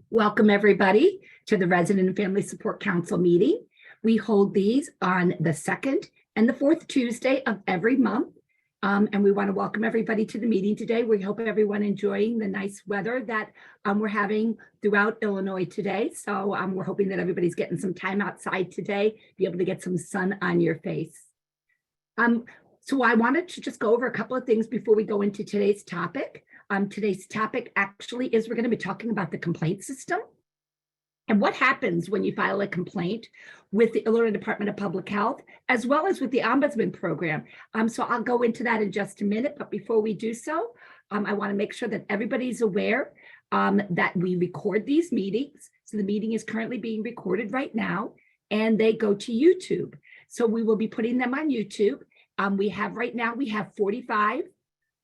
Welcome everybody to the Resident and Family Support Council meeting. We hold these on the second and the fourth Tuesday of every month. And we want to welcome everybody to the meeting today. We hope everyone enjoying the nice weather that we're having throughout Illinois today. So we're hoping that everybody's getting some time outside today, be able to get some sun on your face. So I wanted to just go over a couple of things before we go into today's topic. Today's topic actually is we're going to be talking about the complaint system and what happens when you file a complaint with the Illinois Department of Public Health, as well as with the Ombudsman Program. So I'll go into that in just a minute, but before we do so, I want to make sure that everybody's aware that we record these meetings. So the meeting is currently being recorded right now, and they go to YouTube. So we will be putting them on YouTube. We have 45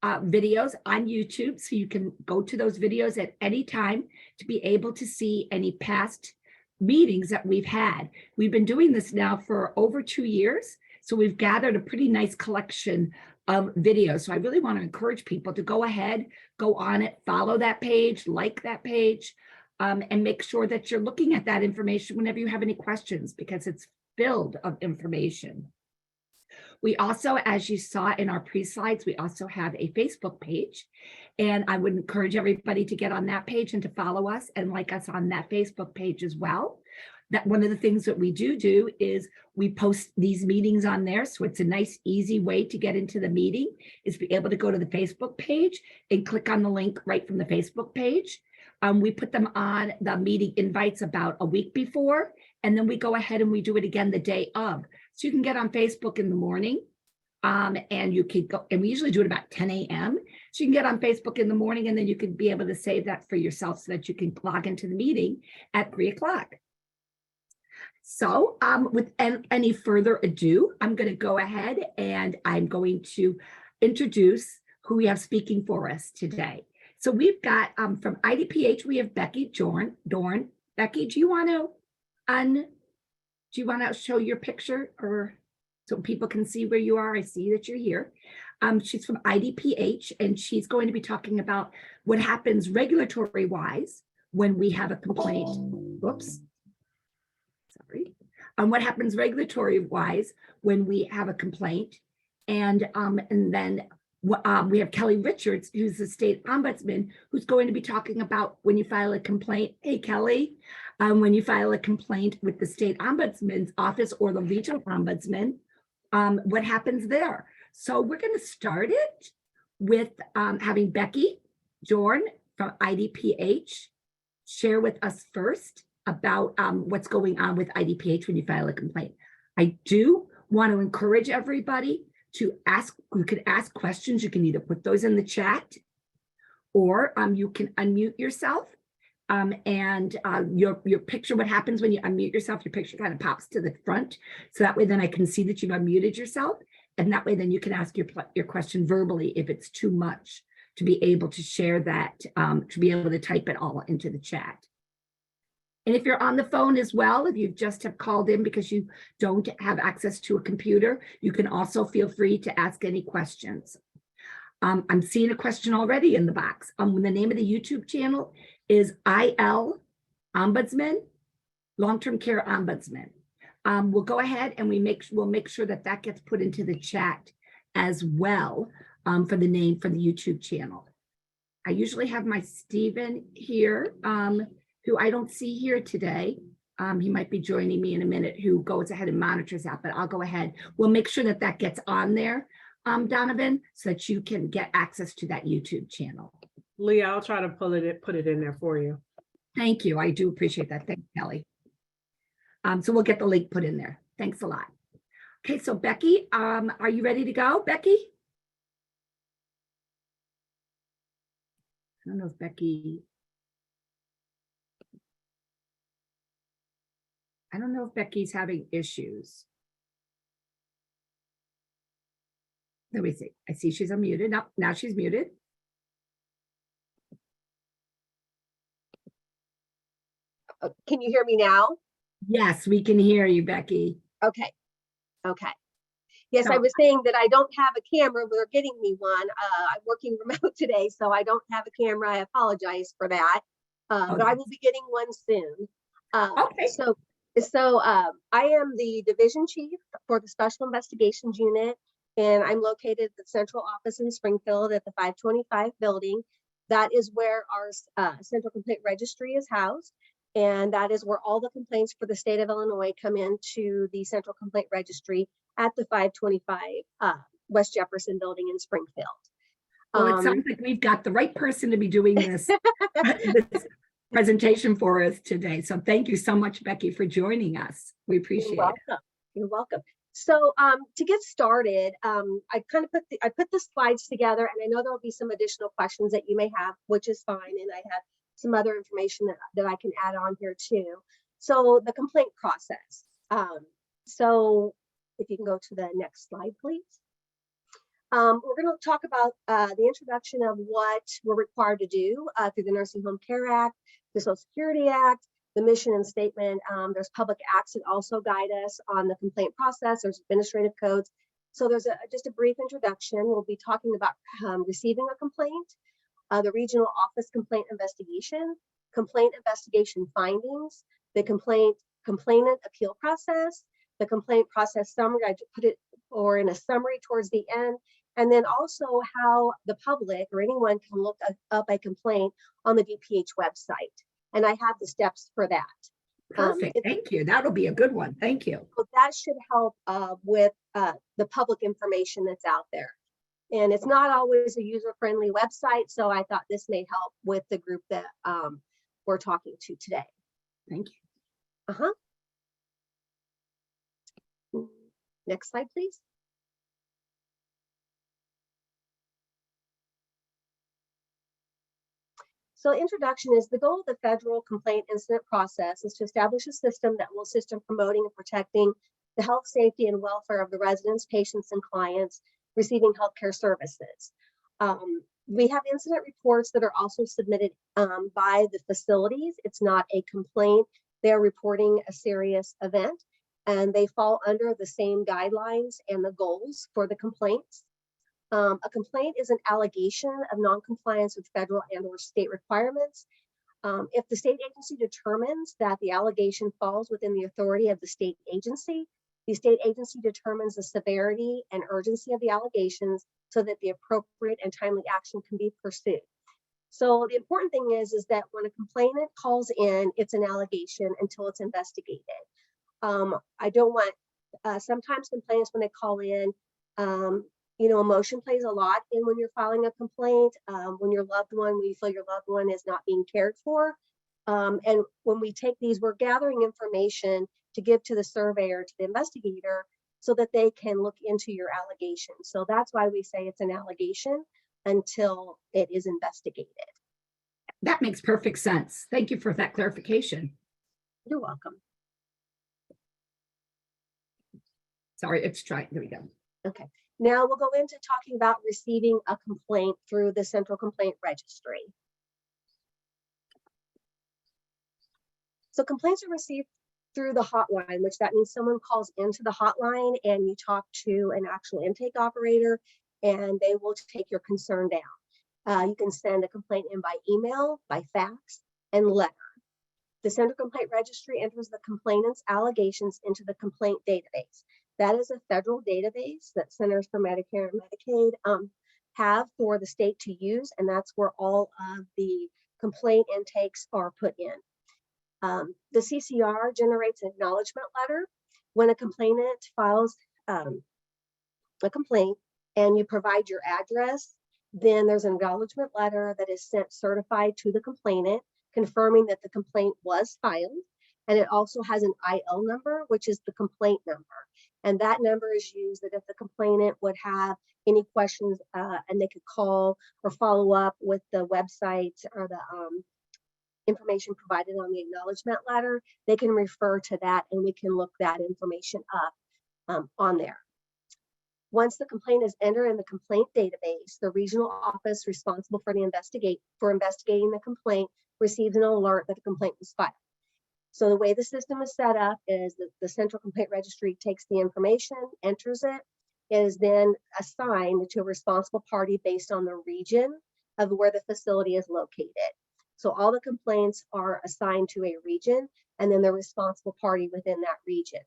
videos on YouTube, so you can go to those videos at any time to be able to see any past meetings that we've had. We've been doing this now for over 2 years, so we've gathered a pretty nice collection of videos. So I really want to encourage people to go ahead, go on it, follow that page, like that page, and make sure that you're looking at that information whenever you have any questions, because it's filled of information. We also, as you saw in our pre-slides, we also have a Facebook page, and I would encourage everybody to get on that page and to follow us and like us on that Facebook page as well. That one of the things that we do is we post these meetings on there. So it's a nice, easy way to get into the meeting is be able to go to the Facebook page and click on the link right from the Facebook page. We put them on the meeting invites about a week before, and then we go ahead and we do it again the day of. So you can get on Facebook in the morning, and you can go, and we usually do it about 10 a.m. So you can get on Facebook in the morning, and then you can be able to save that for yourself so that you can log into the meeting at 3 o'clock. So with any further ado, I'm going to go ahead and I'm going to introduce who we have speaking for us today. So we've got from IDPH, we have Becky Dorn. Becky, do you want to show your picture, or so people can see where you are? I see that you're here. She's from IDPH, and she's going to be talking about what happens regulatory wise when we have a complaint. Whoops. Sorry. What happens regulatory wise when we have a complaint, and then we have Kelly Richards, who's the State Ombudsman, who's going to be talking about when you file a complaint. Hey, Kelly, when you file a complaint with the State Ombudsman's office or the regional ombudsman, what happens there? So we're going to start it with having Becky Dorn from IDPH share with us first about what's going on with IDPH when you file a complaint. I do want to encourage everybody to ask. You can ask questions. You can either put those in the chat, or you can unmute yourself. And your picture, what happens when you unmute yourself, your picture kind of pops to the front. So that way then I can see that you've unmuted yourself. And that way then you can ask your question verbally if it's too much to be able to share that, to be able to type it all into the chat. And if you're on the phone as well, if you just have called in because you don't have access to a computer, you can also feel free to ask any questions. I'm seeing a question already in the box. The name of the YouTube channel is IL Ombudsman, Long-Term Care Ombudsman. We'll go ahead and we'll make sure that that gets put into the chat as well for the name for the YouTube channel. I usually have my Stephen here, who I don't see here today. He might be joining me in a minute, who goes ahead and monitors that, but I'll go ahead. We'll make sure that that gets on there, Donovan, so that you can get access to that YouTube channel. Leah, I'll try to put it in there for you. Thank you. I do appreciate that. Thanks, Kelly. So we'll get the link put in there. Thanks a lot. Okay, so Becky, are you ready to go, Becky? I don't know if Becky's having issues. Let me see. I see she's unmuted. No, now she's muted. Can you hear me now? Yes, we can hear you, Becky. Okay. Yes, I was saying that I don't have a camera. They're getting me one. I'm working remote today, so I don't have a camera. I apologize for that. but I will be getting one soon. Okay. So I am the division chief for the Special Investigations Unit, and I'm located at the central office in Springfield at the 525 building. That is where our Central Complaint Registry is housed, and that is where all the complaints for the state of Illinois come into the Central Complaint Registry at the 525 West Jefferson building in Springfield. Well, it sounds like we've got the right person to be doing this, this presentation for us today. So thank you so much, Becky, for joining us. We appreciate it. You're welcome. So to get started, I put the slides together, and I know there'll be some additional questions that you may have, which is fine. And I have some other information that I can add on here too. So the complaint process. So if you can go to the next slide, please. We're going to talk about the introduction of what we're required to do through the Nursing Home Care Act, the Social Security Act, the mission and statement. There's public acts that also guide us on the complaint process. There's administrative codes. So there's just a brief introduction. We'll be talking about receiving a complaint, the regional office complaint investigation findings, the complainant appeal process, the complaint process summary. I put it or in a summary towards the end. And then also how the public or anyone can look up a complaint on the DPH website. And I have the steps for that. Perfect. Thank you. That'll be a good one. Thank you. So that should help with the public information that's out there. And it's not always a user-friendly website. So I thought this may help with the group that we're talking to today. Thank you. Next slide, please. So introduction is the goal of the federal complaint incident process is to establish a system that will assist in promoting and protecting the health, safety, and welfare of the residents, patients, and clients receiving healthcare services. We have incident reports that are also submitted by the facilities. It's not a complaint. They're reporting a serious event, and they fall under the same guidelines and the goals for the complaints. A complaint is an allegation of noncompliance with federal and or state requirements. If the state agency determines that the allegation falls within the authority of the state agency determines the severity and urgency of the allegations so that the appropriate and timely action can be pursued. So the important thing is that when a complainant calls in, it's an allegation until it's investigated. I don't want, sometimes complainants when they call in, emotion plays a lot in when you're filing a complaint, when you feel your loved one is not being cared for. And when we take these, we're gathering information to give to the surveyor, to the investigator, so that they can look into your allegation. So that's why we say it's an allegation until it is investigated. That makes perfect sense. Thank you for that clarification. You're welcome. Sorry, it's trying. There we go. Okay. Now we'll go into talking about receiving a complaint through the Central Complaint Registry. So complaints are received through the hotline, which that means someone calls into the hotline and you talk to an actual intake operator and they will take your concern down. You can send a complaint in by email, by fax, and letter. The Central Complaint Registry enters the complainant's allegations into the complaint database. That is a federal database that Centers for Medicare and Medicaid have for the state to use, and that's where all of the complaint intakes are put in. The CCR generates an acknowledgement letter when a complainant files a complaint and you provide your address. Then there's an acknowledgement letter that is sent certified to the complainant, confirming that the complaint was filed. And it also has an IL number, which is the complaint number. And that number is used that if the complainant would have any questions and they could call or follow up with the website or the information provided on the acknowledgement letter, they can refer to that and we can look that information up on there. Once the complaint is entered in the complaint database, the regional office responsible for investigating the complaint receives an alert that a complaint was filed. So the way the system is set up is that the Central Complaint Registry takes the information, enters it, is then assigned to a responsible party based on the region of where the facility is located. So all the complaints are assigned to a region and then the responsible party within that region.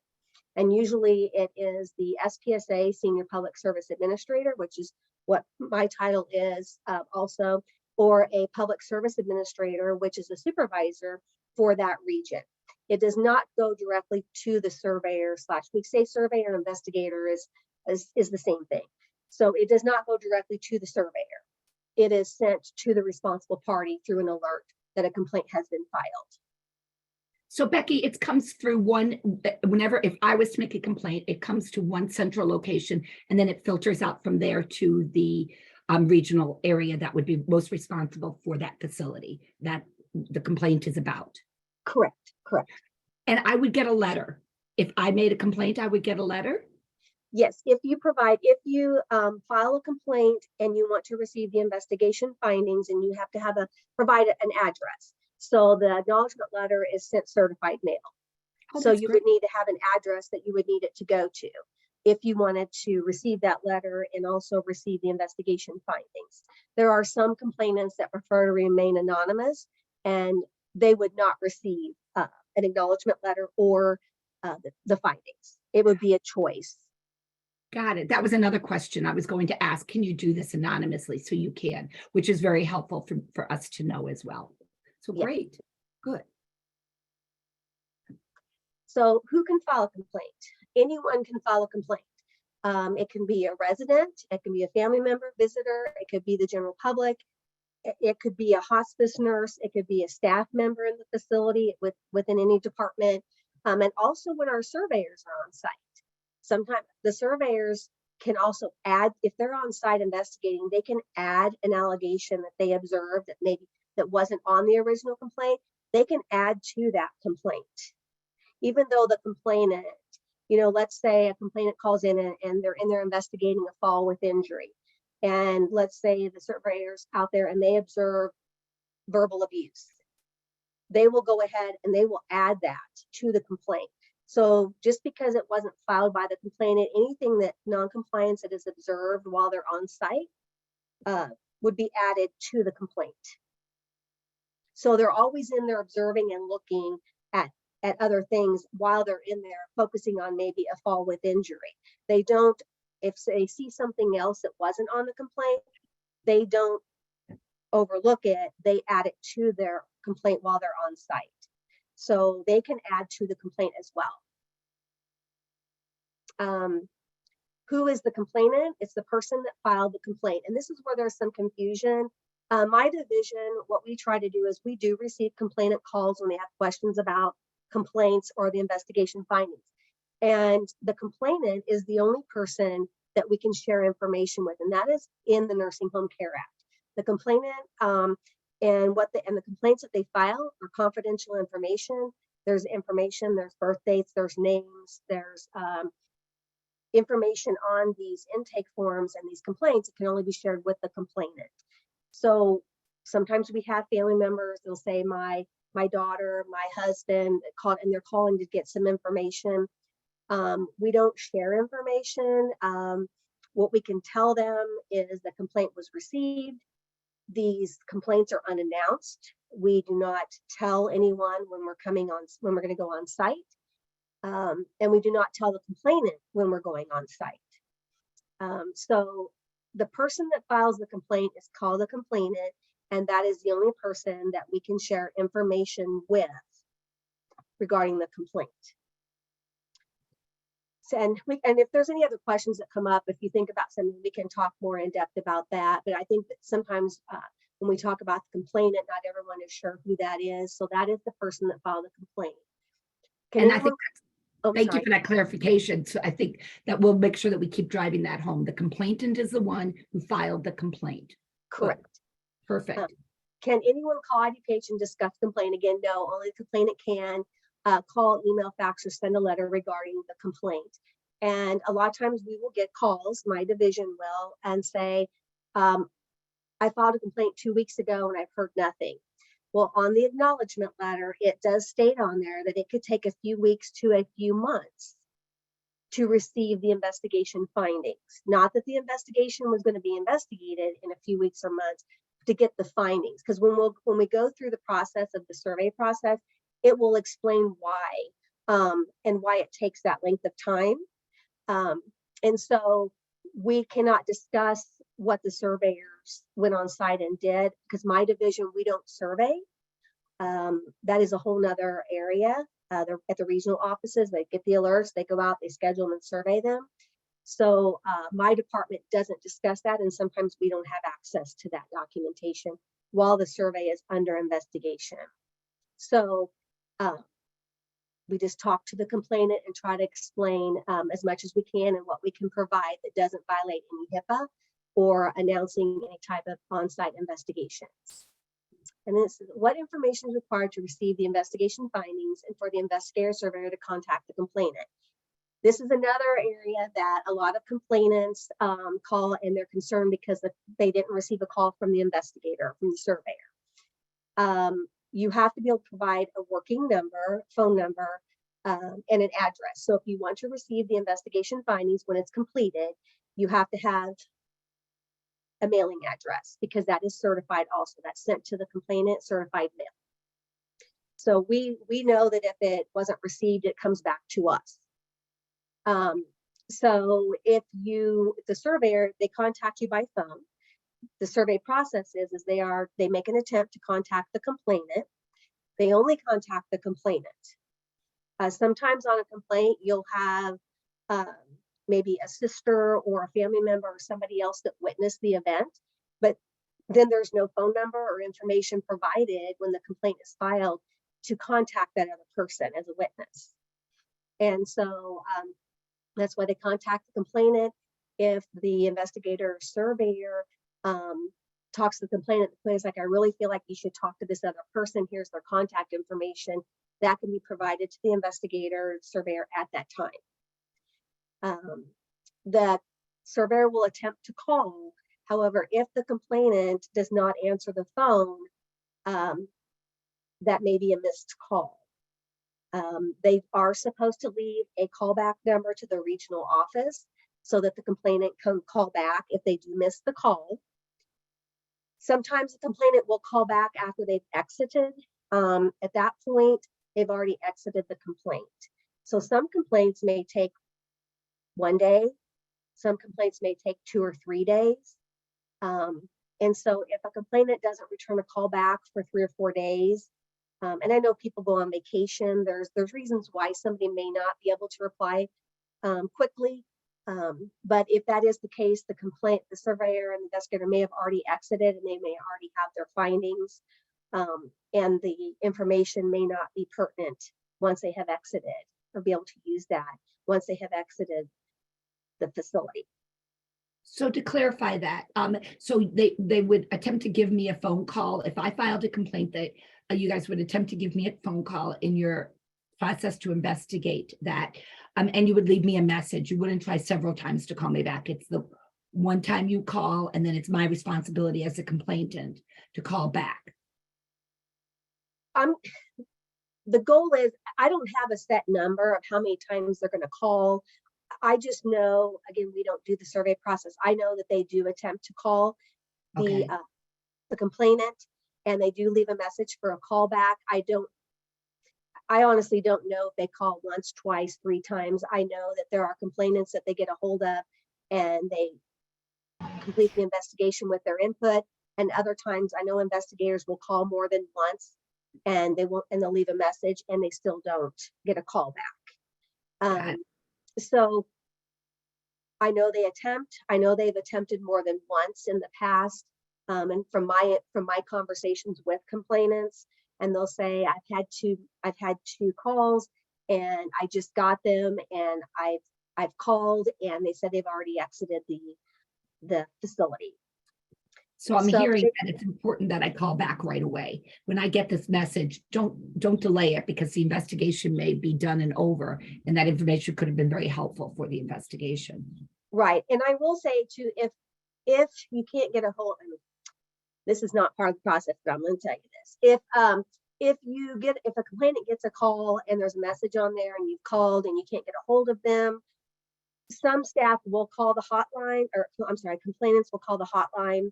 And usually it is the SPSA, Senior Public Service Administrator, which is what my title is also, or a public service administrator, which is a supervisor for that region. It does not go directly to the surveyor / we say surveyor investigator is the same thing. So it does not go directly to the surveyor. It is sent to the responsible party through an alert that a complaint has been filed. So Becky, it comes through if I was to make a complaint, it comes to one central location and then it filters out from there to the regional area that would be most responsible for that facility that the complaint is about. Correct. And I would get a letter. If I made a complaint, I would get a letter? Yes, if you file a complaint and you want to receive the investigation findings, and you have to provide an address. So the acknowledgement letter is sent certified mail. Oh, So that's you great. would need to have an address that you would need it to go to if you wanted to receive that letter and also receive the investigation findings. There are some complainants that prefer to remain anonymous, and they would not receive an acknowledgement letter or the findings. It would be a choice. Got it. That was another question I was going to ask. Can you do this anonymously? So you can, which is very helpful for us to know as well. So Yeah. great. Good. So who can file a complaint? Anyone can file a complaint. It can be a resident, it can be a family member, visitor, it could be the general public, it could be a hospice nurse, it could be a staff member in the facility within any department, and also when our surveyors are on site. Sometimes the surveyors can also add, if they're on site investigating, they can add an allegation that they observed that wasn't on the original complaint. They can add to that complaint, even though the complainant, let's say a complainant calls in and they're in there investigating a fall with injury. And let's say the surveyor's out there and they observe verbal abuse. They will go ahead and they will add that to the complaint. So just because it wasn't filed by the complainant, anything that non-compliance that is observed while they're on site would be added to the complaint. So they're always in there observing and looking at other things while they're in there focusing on maybe a fall with injury. They don't, if they see something else that wasn't on the complaint, they don't overlook it. They add it to their complaint while they're on site. So they can add to the complaint as well. Who is the complainant? It's the person that filed the complaint. And this is where there's some confusion. My division, what we try to do is we do receive complainant calls when they have questions about complaints or the investigation findings. And the complainant is the only person that we can share information with, and that is in the Nursing Home Care Act. The complainant and the complaints that they file are confidential information. There's information, there's birth dates, there's names, there's information on these intake forms and these complaints. It can only be shared with the complainant. So sometimes we have family members, they'll say my daughter, my husband called, and they're calling to get some information. We don't share information. What we can tell them is the complaint was received. These complaints are unannounced. We do not tell anyone when we're going to go on site. And we do not tell the complainant when we're going on site. So the person that files the complaint is called a complainant, and that is the only person that we can share information with regarding the complaint. So, and if there's any other questions that come up, if you think about something, we can talk more in depth about that. But I think that sometimes when we talk about the complainant, not everyone is sure who that is. So that is the person that filed the complaint. And I think thank you for that clarification. So I think that we'll make sure that we keep driving that home. The complainant is the one who filed the complaint. Correct. Perfect. Can anyone call IDPH and discuss complaint? Again, no, only the complainant can call, email, fax, or send a letter regarding the complaint. And a lot of times we will get calls, my division will, and say, I filed a complaint 2 weeks ago and I've heard nothing. Well, on the acknowledgement letter, it does state on there that it could take a few weeks to a few months to receive the investigation findings. Not that the investigation was going to be investigated in a few weeks or months, get the findings, because when we go through the process of the survey process, it will explain why and why it takes that length of time. And so we cannot discuss what the surveyors went on site and did, because my division, we don't survey. That is a whole nother area. They're at the regional offices, they get the alerts, they go out, they schedule them and survey them. So my department doesn't discuss that, and sometimes we don't have access to that documentation while the survey is under investigation. So we just talk to the complainant and try to explain as much as we can and what we can provide that doesn't violate any HIPAA or announcing any type of on-site investigations. And this is what information is required to receive the investigation findings and for the investigator surveyor to contact the complainant. This is another area that a lot of complainants call, and they're concerned because they didn't receive a call from the investigator, from the surveyor. You have to be able to provide a working number, phone number, and an address. So if you want to receive the investigation findings when it's completed, you have to have a mailing address, because that is certified also. That's sent to the complainant, certified mail. So we know that if it wasn't received, it comes back to us. So if the surveyor, they contact you by phone, the survey process is they make an attempt to contact the complainant. They only contact the complainant. Sometimes on a complaint, you'll have maybe a sister or a family member or somebody else that witnessed the event, but then there's no phone number or information provided when the complaint is filed to contact that other person as a witness. And so that's why they contact the complainant. If the investigator or surveyor talks to the complainant, the complainant's like, I really feel like you should talk to this other person. Here's their contact information. That can be provided to the investigator or surveyor at that time. The surveyor will attempt to call. However, if the complainant does not answer the phone, that may be a missed call. They are supposed to leave a callback number to the regional office so that the complainant can call back if they do miss the call. Sometimes the complainant will call back after they've exited. At that point, they've already exited the complaint. So some complaints may take 1 day. Some complaints may take 2 or 3 days. And so if a complainant doesn't return a call back for 3 or 4 days, and I know people go on vacation, there's reasons why somebody may not be able to reply quickly. But if that is the case, the surveyor and the investigator may have already exited, and they may already have their findings, and the information may not be pertinent once they have exited, or be able to use that once they have exited the facility. So to clarify that, so they would attempt to give me a phone call if I filed a complaint, that you guys would attempt to give me a phone call in your process to investigate that, and you would leave me a message. You wouldn't try several times to call me back. It's the one time you call, and then it's my responsibility as a complainant to call back. The goal is, I don't have a set number of how many times they're going to call. I just know, again, we don't do the survey process. I know that they do attempt to call the complainant, and they do leave a message for a callback. I honestly don't know if they call once, twice, 3 times. I know that there are complainants that they get a hold of and they complete the investigation with their input. And other times I know investigators will call more than once, and they'll leave a message and they still don't get a call back. So I know they've attempted more than once in the past. And from my conversations with complainants, and they'll say, I've had two calls and I just got them, and I've called and they said they've already exited the facility. So I'm hearing that it's important that I call back right away. When I get this message, don't delay it, because the investigation may be done and over, and that information could have been very helpful for the investigation. Right. And I will say too, if you can't get a hold, this is not part of the process, but I'm going to tell you this. If a complainant gets a call and there's a message on there and you've called and you can't get a hold of them, some staff will call the hotline, or I'm sorry, complainants will call the hotline.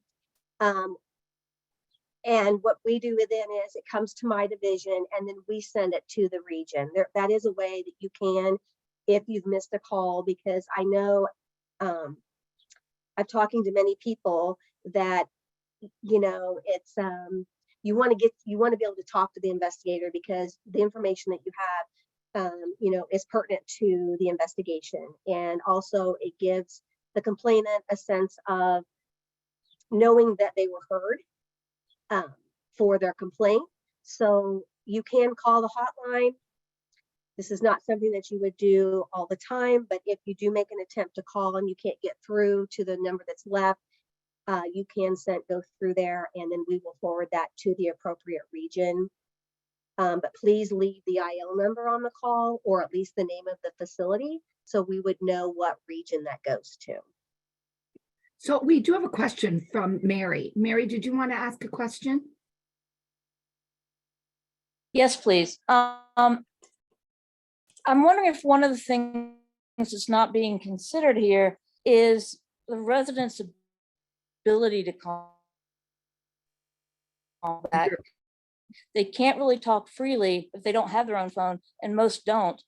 And what we do then is it comes to my division and then we send it to the region. That is a way that you can, if you've missed a call, because I know I'm talking to many people that, it's you want to be able to talk to the investigator because the information that you have, is pertinent to the investigation. And also it gives the complainant a sense of knowing that they were heard for their complaint. So you can call the hotline. This is not something that you would do all the time, but if you do make an attempt to call and you can't get through to the number that's left, you can go through there, and then we will forward that to the appropriate region. But please leave the IL number on the call, or at least the name of the facility, so we would know what region that goes to. So we do have a question from Mary. Mary, did you want to ask a question? Yes, please. I'm wondering if one of the things that's not being considered here is the residents' ability to call back. They can't really talk freely if they don't have their own phone, and most don't.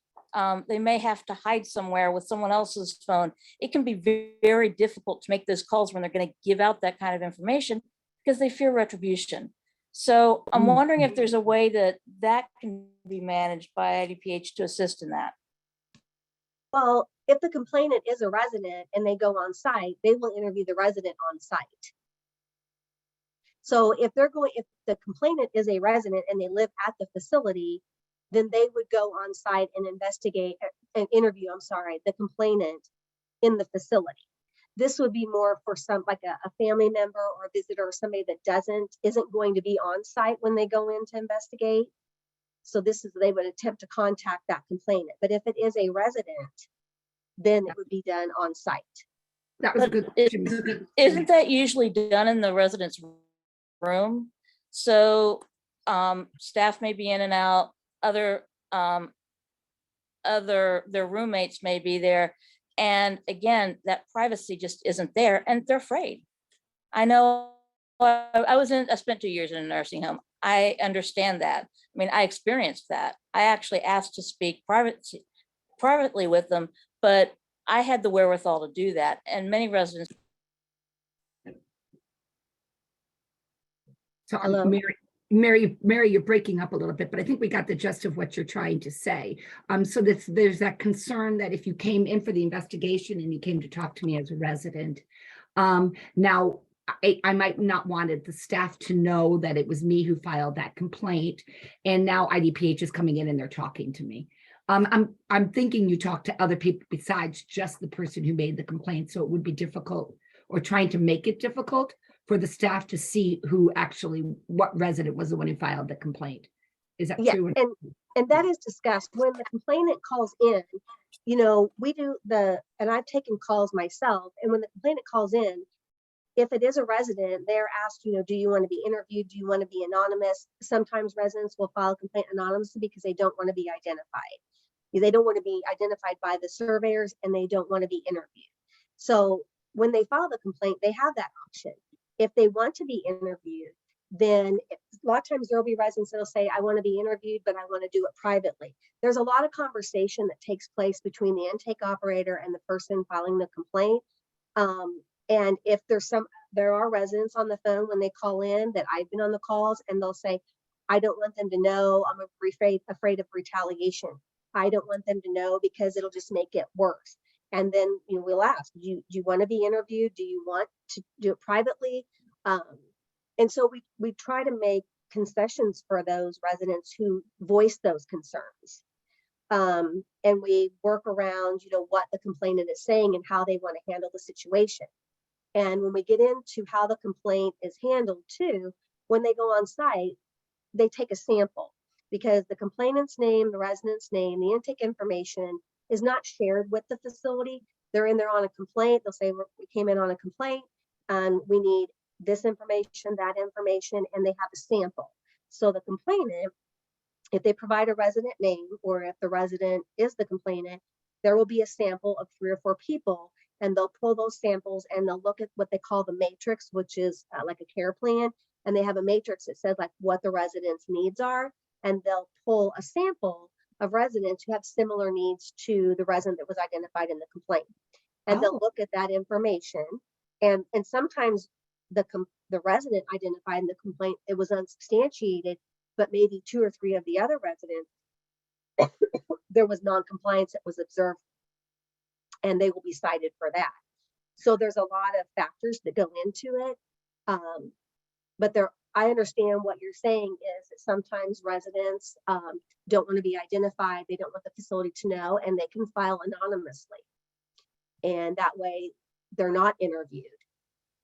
They may have to hide somewhere with someone else's phone. It can be very difficult to make those calls when they're going to give out that kind of information because they fear retribution. So I'm wondering if there's a way that can be managed by IDPH to assist in that. Well, if the complainant is a resident and they go on site, they will interview the resident on site. So if the complainant is a resident and they live at the facility, then they would go on site and interview the complainant in the facility. This would be more for some, like a family member or a visitor or somebody that isn't going to be on site when they go in to investigate. So they would attempt to contact that complainant. But if it is a resident, then it would be done on site. That was a good question. Isn't that usually done in the resident's room? So staff may be in and out, their roommates may be there. And again, that privacy just isn't there, and they're afraid. I know I spent 2 years in a nursing home. I understand that. I mean, I experienced that. I actually asked to speak privately with them, but I had the wherewithal to do that. And many residents. So Hello? Mary, you're breaking up a little bit, but I think we got the gist of what you're trying to say. So there's that concern that if you came in for the investigation and you came to talk to me as a resident, now I might not wanted the staff to know that it was me who filed that complaint, and now IDPH is coming in and they're talking to me. I'm thinking you talk to other people besides just the person who made the complaint, so it would be difficult, or trying to make it difficult for the staff to see what resident was the one who filed the complaint. Is that true? And that is discussed when the complainant calls in. We do and I've taken calls myself, and when the complainant calls in, if it is a resident, they're asked, do you want to be interviewed? Do you want to be anonymous? Sometimes residents will file a complaint anonymously because they don't want to be identified. They don't want to be identified by the surveyors, and they don't want to be interviewed. So when they file the complaint, they have that option. If they want to be interviewed, then a lot of times there'll be residents that'll say, I want to be interviewed, but I want to do it privately. There's a lot of conversation that takes place between the intake operator and the person filing the complaint. And if there are residents on the phone when they call in that I've been on the calls, and they'll say, I don't want them to know, I'm afraid of retaliation. I don't want them to know because it'll just make it worse. And then we'll ask, do you want to be interviewed? Do you want to do it privately? And so we try to make concessions for those residents who voice those concerns. And we work around, what the complainant is saying and how they want to handle the situation. And when we get into how the complaint is handled too, when they go on site, they take a sample, because the complainant's name, the resident's name, the intake information is not shared with the facility. They're in there on a complaint. They'll say, we came in on a complaint and we need this information, that information, and they have a sample. So the complainant, if they provide a resident name, or if the resident is the complainant, there will be a sample of 3 or 4 people, and they'll pull those samples and they'll look at what they call the matrix, which is like a care plan. and they have a matrix that says like what the residents' needs are, and they'll pull a sample of residents who have similar needs to the resident that was identified in the complaint. And they'll look at that information, and sometimes the resident identified in the complaint, it was unsubstantiated, but maybe 2 or 3 of the other residents, there was non-compliance that was observed, and they will be cited for that. So there's a lot of factors that go into it. But I understand what you're saying is that sometimes residents don't want to be identified. They don't want the facility to know, and they can file anonymously. And that way they're not interviewed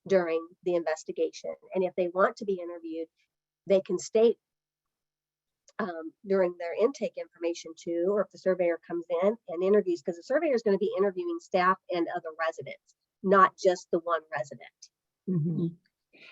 during the investigation. And if they want to be interviewed, they can state during their intake information too, or if the surveyor comes in and interviews, because the surveyor is going to be interviewing staff and other residents, not just the one resident. Mm-hmm.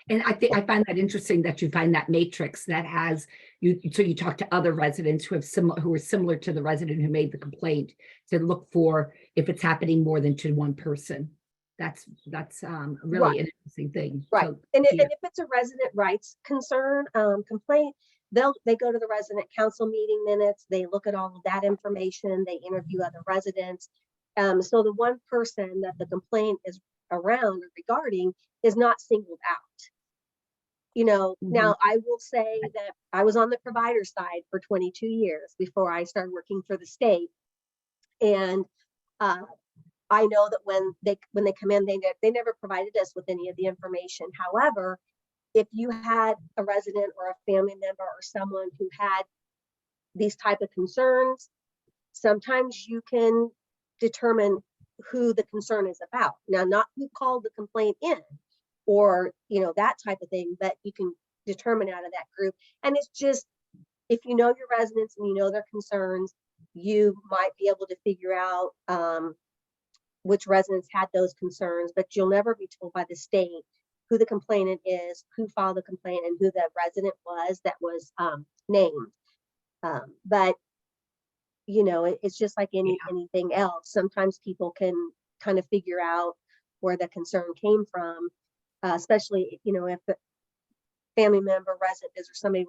And I find that interesting that you find that matrix that has you. So you talk to other residents who are similar to the resident who made the complaint to look for if it's happening more than to one person. That's really Right. an interesting thing. Right. So, And if it's a resident rights concern complaint, they go to the resident council meeting minutes. They look at all of that information. They interview other residents. So the one person that the complaint is around or regarding is not singled out. Now I will say that I was on the provider side for 22 years before I started working for the state. And I know that when they come in, they never provided us with any of the information. However, if you had a resident or a family member or someone who had these type of concerns, sometimes you can determine who the concern is about. Now, not who called the complaint in or, that type of thing, but you can determine out of that group. And it's just, if you know your residents and you know their concerns, you might be able to figure out which residents had those concerns, but you'll never be told by the state who the complainant is, who filed the complaint, and who the resident was that was named. But it's just like anything else. Sometimes people can kind of figure out where the concern came from, especially if the family member, resident is, or somebody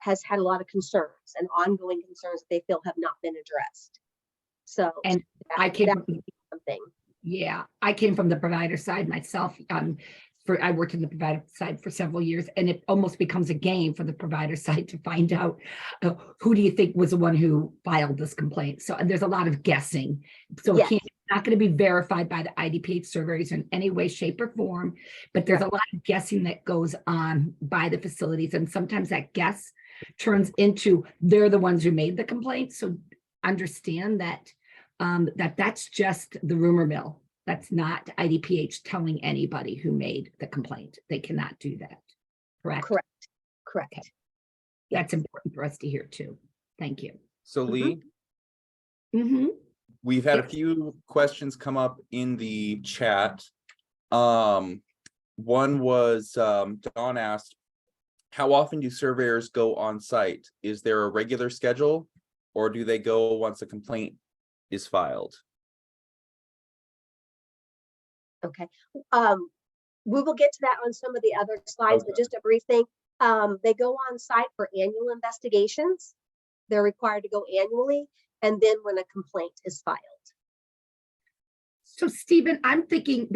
has had a lot of concerns and ongoing concerns that they feel have not been addressed. So, and I came from something. Yeah, I came from the provider side myself. I worked in the provider side for several years, and it almost becomes a game for the provider side to find out who do you think was the one who filed this complaint. So there's a lot of guessing. So Yes. it's not going to be verified by the IDPH surveys in any way, shape, or form. But there's a lot of guessing that goes on by the facilities, and sometimes that guess turns into they're the ones who made the complaint. So understand that that's just the rumor mill. That's not IDPH telling anybody who made the complaint. They cannot do that. Correct? Correct. Okay. That's important for us to hear too. Thank you. So Lee, we've had a few questions come up in the chat. One was Dawn asked, how often do surveyors go on site? Is there a regular schedule, or do they go once a complaint is filed? Okay. We will get to that on some of the other slides, but just a brief thing. They go on site for annual investigations. They're required to go annually, and then when a complaint is filed. So Stephen, I'm thinking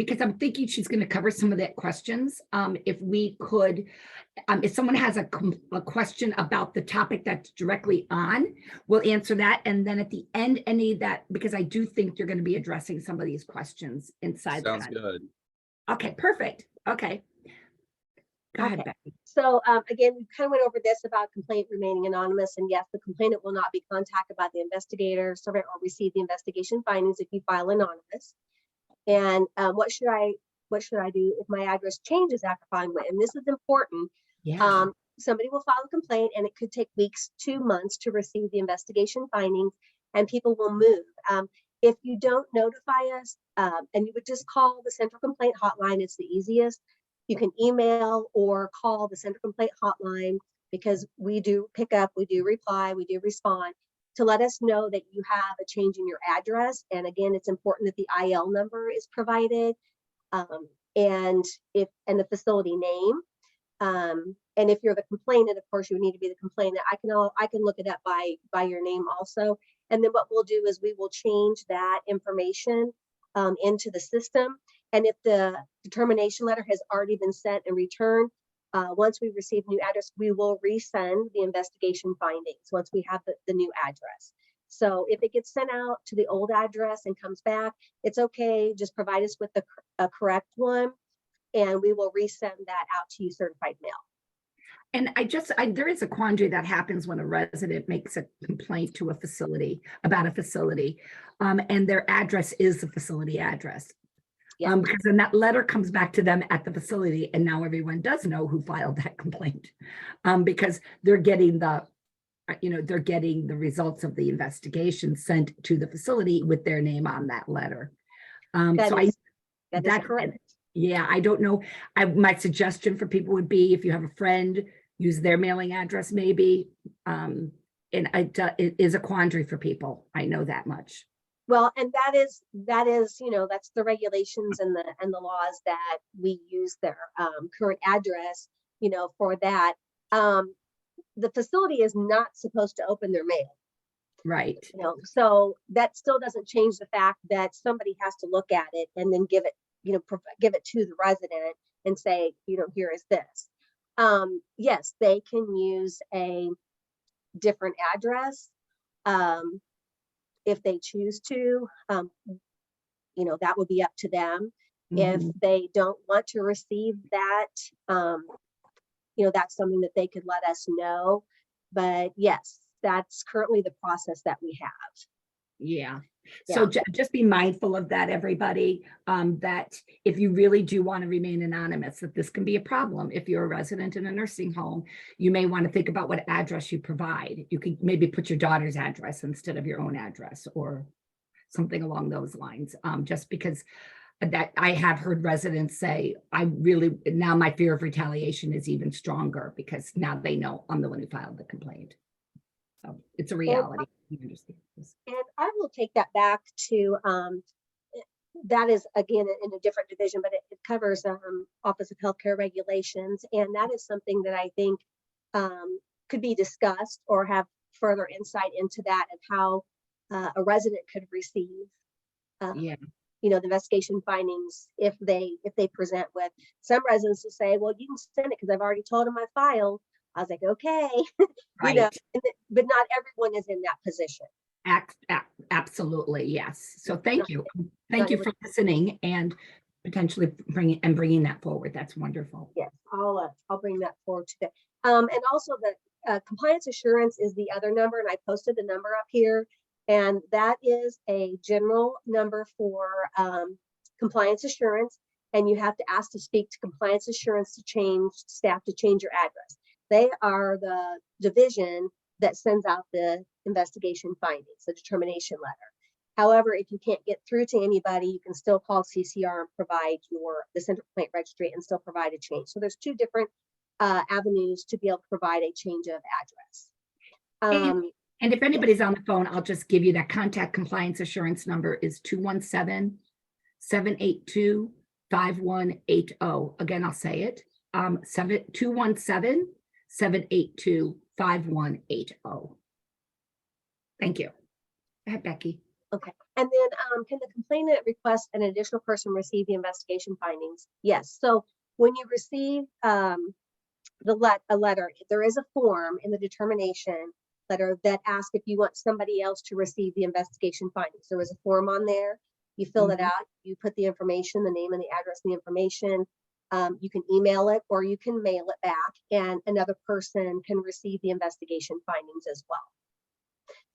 she's going to cover some of that questions. If we could, if someone has a question about the topic that's directly on, we'll answer that. And then at the end, any of that, because I do think you're going to be addressing some of these questions inside. Sounds good. Okay, perfect. Okay. Go ahead, Okay. Becky. So again, we kind of went over this about complaint remaining anonymous, and yes, the complainant will not be contacted by the investigator, surveyor, or receive the investigation findings if you file anonymous. And what should I do if my address changes after filing it? And this is important. Yeah. Somebody will file a complaint, and it could take weeks to months to receive the investigation findings, and people will move. If you don't notify us, and you would just call the central complaint hotline, it's the easiest. You can email or call the central complaint hotline, because we do pick up, we do reply, we do respond, to let us know that you have a change in your address. And again, it's important that the IL number is provided, and the facility name. And if you're the complainant, of course, you need to be the complainant. I can look it up by your name also. And then what we'll do is we will change that information into the system. And if the determination letter has already been sent and returned, once we receive new address, we will resend the investigation findings once we have the new address. So if it gets sent out to the old address and comes back, it's okay. Just provide us with a correct one, and we will resend that out to you certified mail. And there is a quandary that happens when a resident makes a complaint to a facility about a facility, and their address is the facility address. Yeah. Because then that letter comes back to them at the facility, and now everyone does know who filed that complaint, because they're getting the results of the investigation sent to the facility with their name on that letter. That is correct. Yeah, I don't know. My suggestion for people would be, if you have a friend, use their mailing address maybe. And it is a quandary for people. I know that much. Well, and that is, that's the regulations and the laws that we use their current address, for that. The facility is not supposed to open their mail. Right. So that still doesn't change the fact that somebody has to look at it and then give it, give it to the resident and say, here is this. Yes, they can use a different address if they choose to. That would be up to them. If they don't want to receive that, that's something that they could let us know. But yes, that's currently the process that we have. Yeah. So just be mindful of that, everybody, that if you really do want to remain anonymous, that this can be a problem. If you're a resident in a nursing home, you may want to think about what address you provide. You could maybe put your daughter's address instead of your own address or something along those lines, just because that I have heard residents say, now my fear of retaliation is even stronger because now they know I'm the one who filed the complaint. So it's a reality. And I will take that back to, that is again in a different division, but it covers Office of Healthcare Regulations. And that is something that I think could be discussed or have further insight into that and how a resident could receive the investigation findings if they present with. Some residents will say, well, you can send it because I've already told them I filed. I was like, okay, Right. But not everyone is in that position. Absolutely, yes. So thank you. Thank you for listening and potentially bringing that forward. That's wonderful. Yes, I'll bring that forward today. And also the compliance assurance is the other number, and I posted the number up here. And that is a general number for compliance assurance. And you have to ask to speak to compliance assurance to change your address. They are the division that sends out the investigation findings, the determination letter. However, if you can't get through to anybody, you can still call CCR and provide the Central Complaint Registry and still provide a change. So there's two different avenues to be able to provide a change of address. And if anybody's on the phone, I'll just give you that contact compliance assurance number is 217-782-5180. Again, I'll say it, 217-782-5180. Thank you. Go ahead, Becky. Okay. And then can the complainant request an additional person receive the investigation findings? Yes. So when you receive a letter, there is a form in the determination letter that asks if you want somebody else to receive the investigation findings. There is a form on there. You fill it out, you put the information, the name and the address and the information. You can email it or you can mail it back, and another person can receive the investigation findings as well.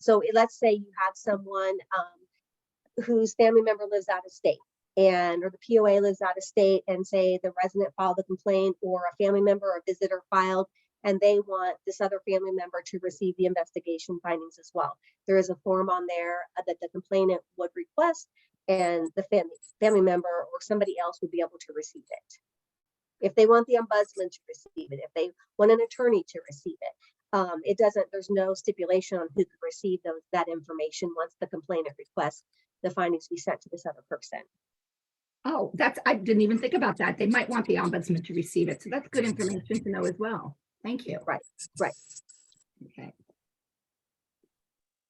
So let's say you have someone whose family member lives out of state or the POA lives out of state, and say the resident filed a complaint or a family member or visitor filed, and they want this other family member to receive the investigation findings as well. There is a form on there that the complainant would request, and the family member or somebody else would be able to receive it. If they want the ombudsman to receive it, if they want an attorney to receive it, there's no stipulation on who could receive that information once the complainant requests the findings be sent to this other person. Oh, I didn't even think about that. They might want the ombudsman to receive it. So that's good information to know as well. Thank you. Right. Okay.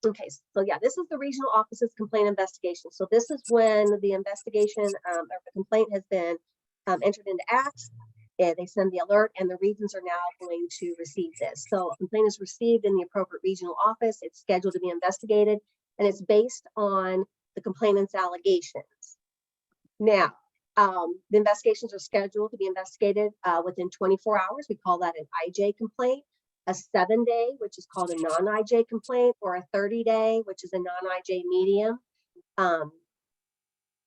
Okay, so yeah, this is the regional office's complaint investigation. So this is when the investigation or the complaint has been entered into acts. And they send the alert, and the regions are now going to receive this. So a complaint is received in the appropriate regional office. It's scheduled to be investigated, and it's based on the complainant's allegations. Now, the investigations are scheduled to be investigated within 24 hours. We call that an IJ complaint, a 7-day, which is called a non-IJ complaint, or a 30-day, which is a non-IJ medium.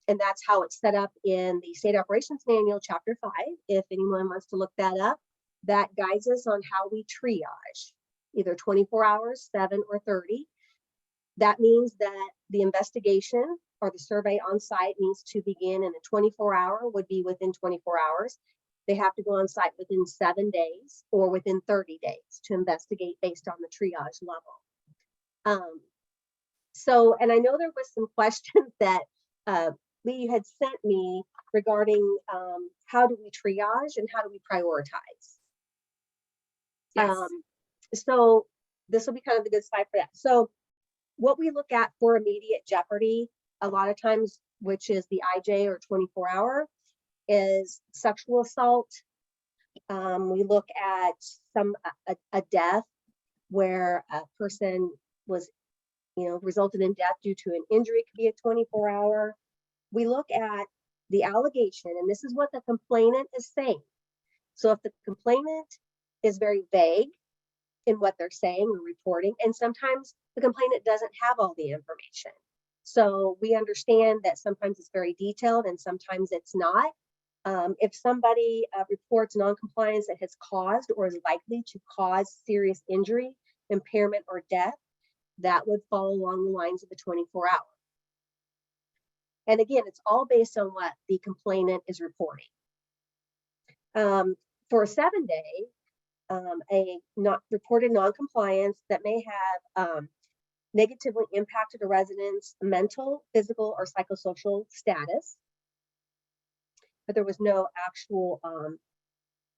And that's how it's set up in the State Operations Manual, Chapter 5. If anyone wants to look that up, that guides us on how we triage, either 24 hours, 7, or 30. That means that the investigation or the survey on site needs to begin in a 24-hour, would be within 24 hours. They have to go on site within 7 days or within 30 days to investigate based on the triage level. So, and I know there was some questions that Lee had sent me regarding how do we triage and how do we prioritize. Yes. So this will be kind of a good slide for that. So what we look at for immediate jeopardy, a lot of times, which is the IJ or 24-hour, is sexual assault. We look at a death where a person was, resulted in death due to an injury, could be a 24-hour. We look at the allegation, and this is what the complainant is saying. So if the complainant is very vague in what they're saying or reporting, and sometimes the complainant doesn't have all the information. So we understand that sometimes it's very detailed and sometimes it's not. If somebody reports noncompliance that has caused or is likely to cause serious injury, impairment, or death, that would fall along the lines of the 24-hour. And again, it's all based on what the complainant is reporting. For a 7-day, a not reported noncompliance that may have negatively impacted a resident's mental, physical, or psychosocial status, but there was no actual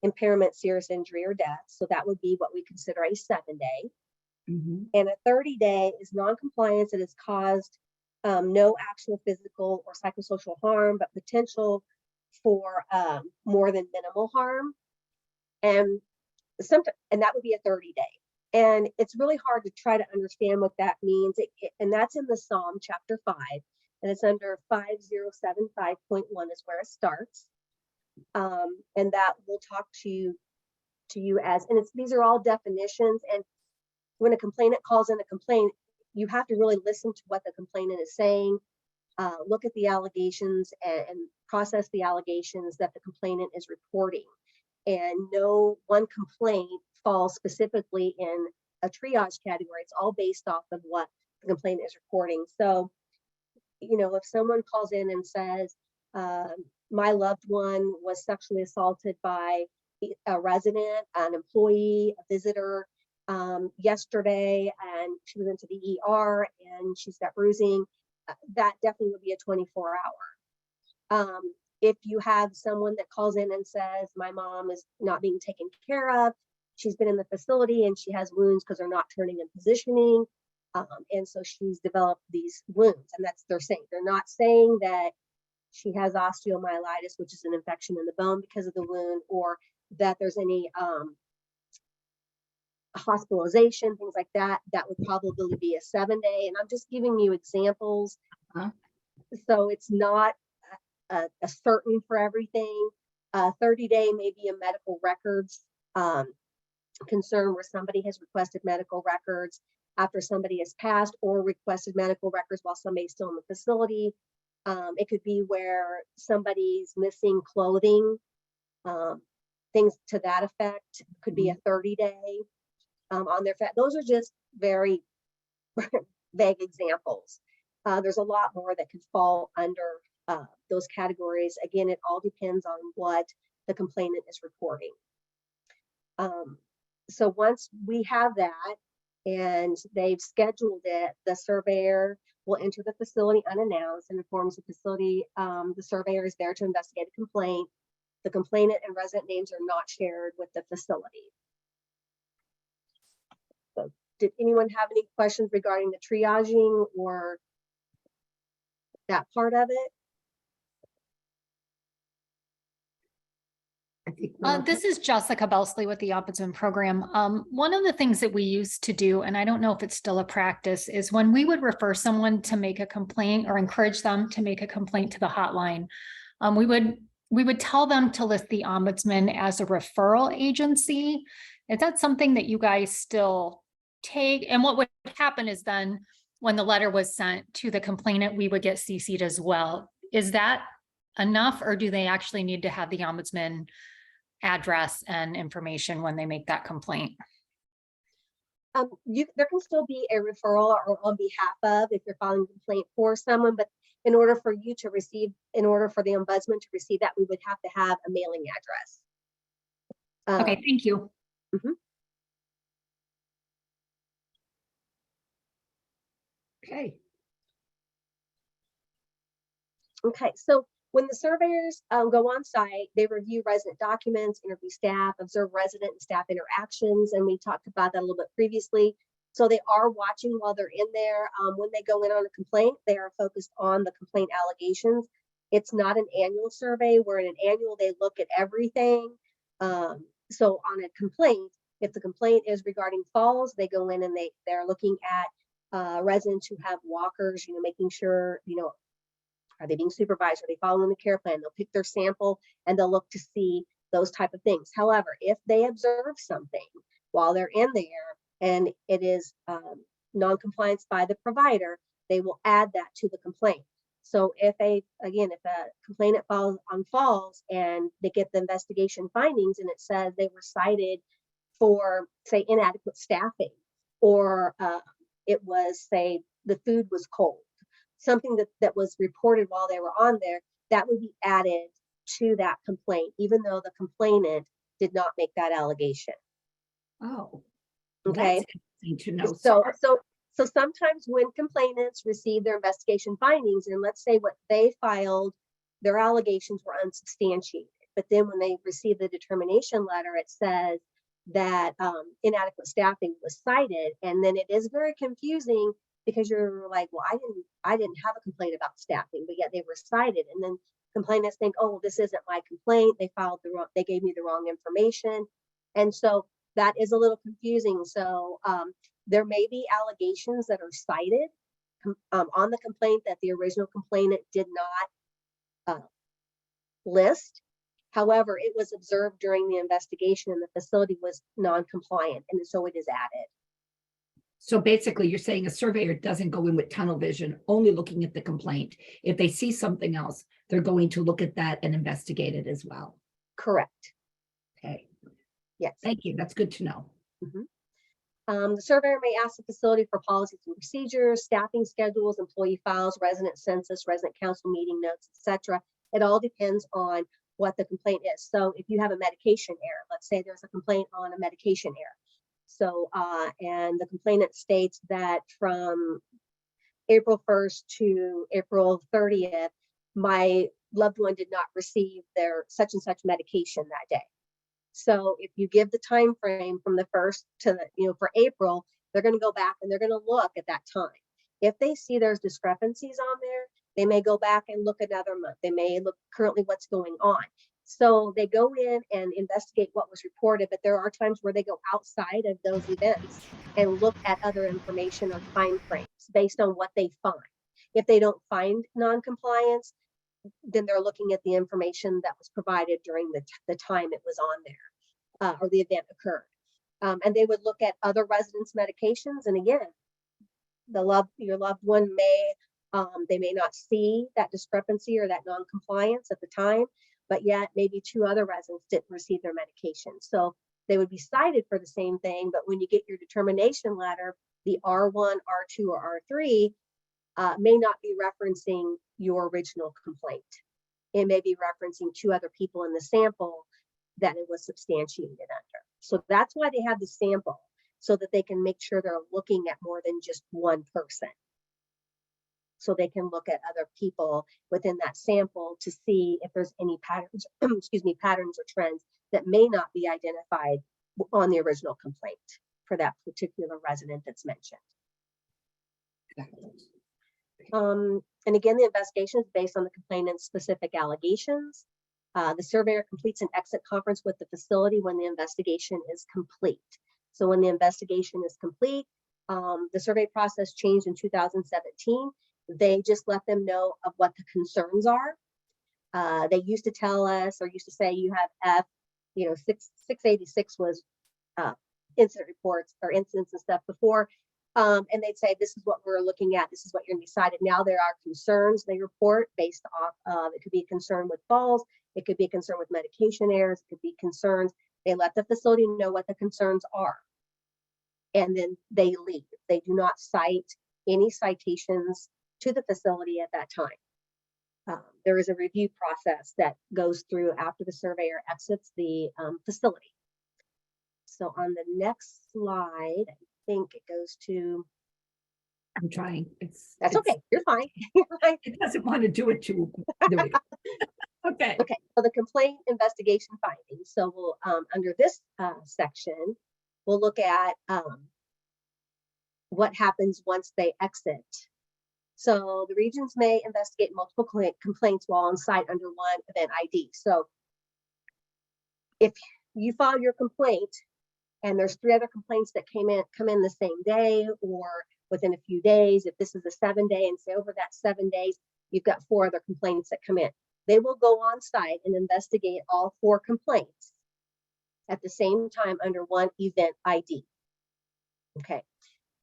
impairment, serious injury, or death. So that would be what we consider a 7-day. Mm-hmm. And a 30-day is noncompliance that has caused no actual physical or psychosocial harm, but potential for more than minimal harm. And that would be a 30-day. And it's really hard to try to understand what that means. And that's in the Psalm chapter 5, and it's under 5075.1 is where it starts. And that will talk to you as, and these are all definitions. And when a complainant calls in a complaint, you have to really listen to what the complainant is saying, look at the allegations and process the allegations that the complainant is reporting. And no one complaint falls specifically in a triage category. It's all based off of what the complainant is reporting. So, if someone calls in and says, my loved one was sexually assaulted by a resident, an employee, a visitor, yesterday, and she was into the ER and she's got bruising, that definitely would be a 24-hour. If you have someone that calls in and says, my mom is not being taken care of, she's been in the facility and she has wounds because they're not turning and positioning, and so she's developed these wounds, and that's they're saying. They're not saying that she has osteomyelitis, which is an infection in the bone because of the wound, or that there's any hospitalization, things like that. That would probably be a 7-day. And I'm just giving you examples. So it's not a certain for everything. 30-day may be a medical records concern where somebody has requested medical records after somebody has passed, or requested medical records while somebody's still in the facility. It could be where somebody's missing clothing, things to that effect. Could be a 30-day on their those are just very vague examples. There's a lot more that could fall under those categories. Again, it all depends on what the complainant is reporting. So once we have that and they've scheduled it, the surveyor will enter the facility unannounced and informs the facility, the surveyor is there to investigate a complaint. The complainant and resident names are not shared with the facility. So did anyone have any questions regarding the triaging or that part of it? I think we're okay. This is Jessica Belsley with the Ombudsman Program. One of the things that we used to do, and I don't know if it's still a practice, is when we would refer someone to make a complaint or encourage them to make a complaint to the hotline, we would tell them to list the ombudsman as a referral agency. Is that something that you guys still take? And what would happen is then when the letter was sent to the complainant, we would get CC'd as well. Is that enough, or do they actually need to have the ombudsman address and information when they make that complaint? There can still be a referral or on behalf of if you're filing a complaint for someone, but in order for you to receive, in order for the ombudsman to receive that, we would have to have a mailing address. Okay, thank you. Okay. Okay, so when the surveyors go on site, they review resident documents, interview staff, observe resident and staff interactions, and we talked about that a little bit previously. So they are watching while they're in there. When they go in on a complaint, they are focused on the complaint allegations. It's not an annual survey, where in an annual they look at everything. So on a complaint, if the complaint is regarding falls, they go in and they're looking at residents who have walkers, making sure, are they being supervised? Are they following the care plan? They'll pick their sample and they'll look to see those type of things. However, if they observe something while they're in there and it is non-compliance by the provider, they will add that to the complaint. So if a complainant falls on falls and they get the investigation findings and it says they were cited for, say, inadequate staffing, or it was, say, the food was cold, something that was reported while they were on there, that would be added to that complaint, even though the complainant did not make that allegation. Oh, Okay. that's interesting to know. So sometimes when complainants receive their investigation findings, and let's say what they filed, their allegations were unsubstantiated, but then when they receive the determination letter, it says that inadequate staffing was cited, and then it is very confusing because you're like, well, I didn't have a complaint about staffing, but yet they were cited, and then complainants think, oh, well, this isn't my complaint. They gave me the wrong information, and so that is a little confusing. So there may be allegations that are cited on the complaint that the original complainant did not list. However, it was observed during the investigation and the facility was non-compliant, and so it is added. So basically you're saying a surveyor doesn't go in with tunnel vision, only looking at the complaint. If they see something else, they're going to look at that and investigate it as well. Correct. Okay. Yes. Thank you. That's good to know. The surveyor may ask the facility for policies and procedures, staffing schedules, employee files, resident census, resident council meeting notes, etc. It all depends on what the complaint is. So if you have a medication error, let's say there's a complaint on a medication error. So, and the complainant states that from April 1st to April 30th, my loved one did not receive their such and such medication that day. So if you give the time frame from the 1st to the, for April, they're going to go back and they're going to look at that time. If they see there's discrepancies on there, they may go back and look another month. They may look currently what's going on. So they go in and investigate what was reported, but there are times where they go outside of those events and look at other information or time frames based on what they find. If they don't find non-compliance, then they're looking at the information that was provided during the time it was on there or the event occurred. And they would look at other residents' medications. And again, your loved one they may not see that discrepancy or that non-compliance at the time, but yet maybe 2 other residents didn't receive their medication. So they would be cited for the same thing, but when you get your determination letter, the R1, R2, or R3 may not be referencing your original complaint. It may be referencing 2 other people in the sample that it was substantiated under. So that's why they have the sample, so that they can make sure they're looking at more than just one person. so they can look at other people within that sample to see if there's any patterns, excuse me, patterns or trends that may not be identified on the original complaint for that particular resident that's mentioned. And again, the investigation is based on the complainant's specific allegations. The surveyor completes an exit conference with the facility when the investigation is complete. So when the investigation is complete, the survey process changed in 2017. They just let them know of what the concerns are. They used to tell us, or used to say, you have F, 686 was incident reports or incidents and stuff before. And they'd say, this is what we're looking at. This is what you're going to decide. Now there are concerns they report based off of, it could be a concern with falls. It could be a concern with medication errors. It could be concerns. They let the facility know what the concerns are. And then they leave. They do not cite any citations to the facility at that time. There is a review process that goes through after the surveyor exits the facility. So on the next slide, I think it goes to. I'm trying. That's okay. You're fine. You're fine. It doesn't want to do it too. There we go. Okay. Okay. So the complaint investigation findings. So we'll under this section, we'll look at what happens once they exit. So the regions may investigate multiple complaints while on site under one event ID. So if you file your complaint and there's 3 other complaints that come in the same day or within a few days, if this is a 7-day and say over that 7 days, you've got 4 other complaints that come in. They will go on site and investigate all 4 complaints at the same time under one event ID. Okay.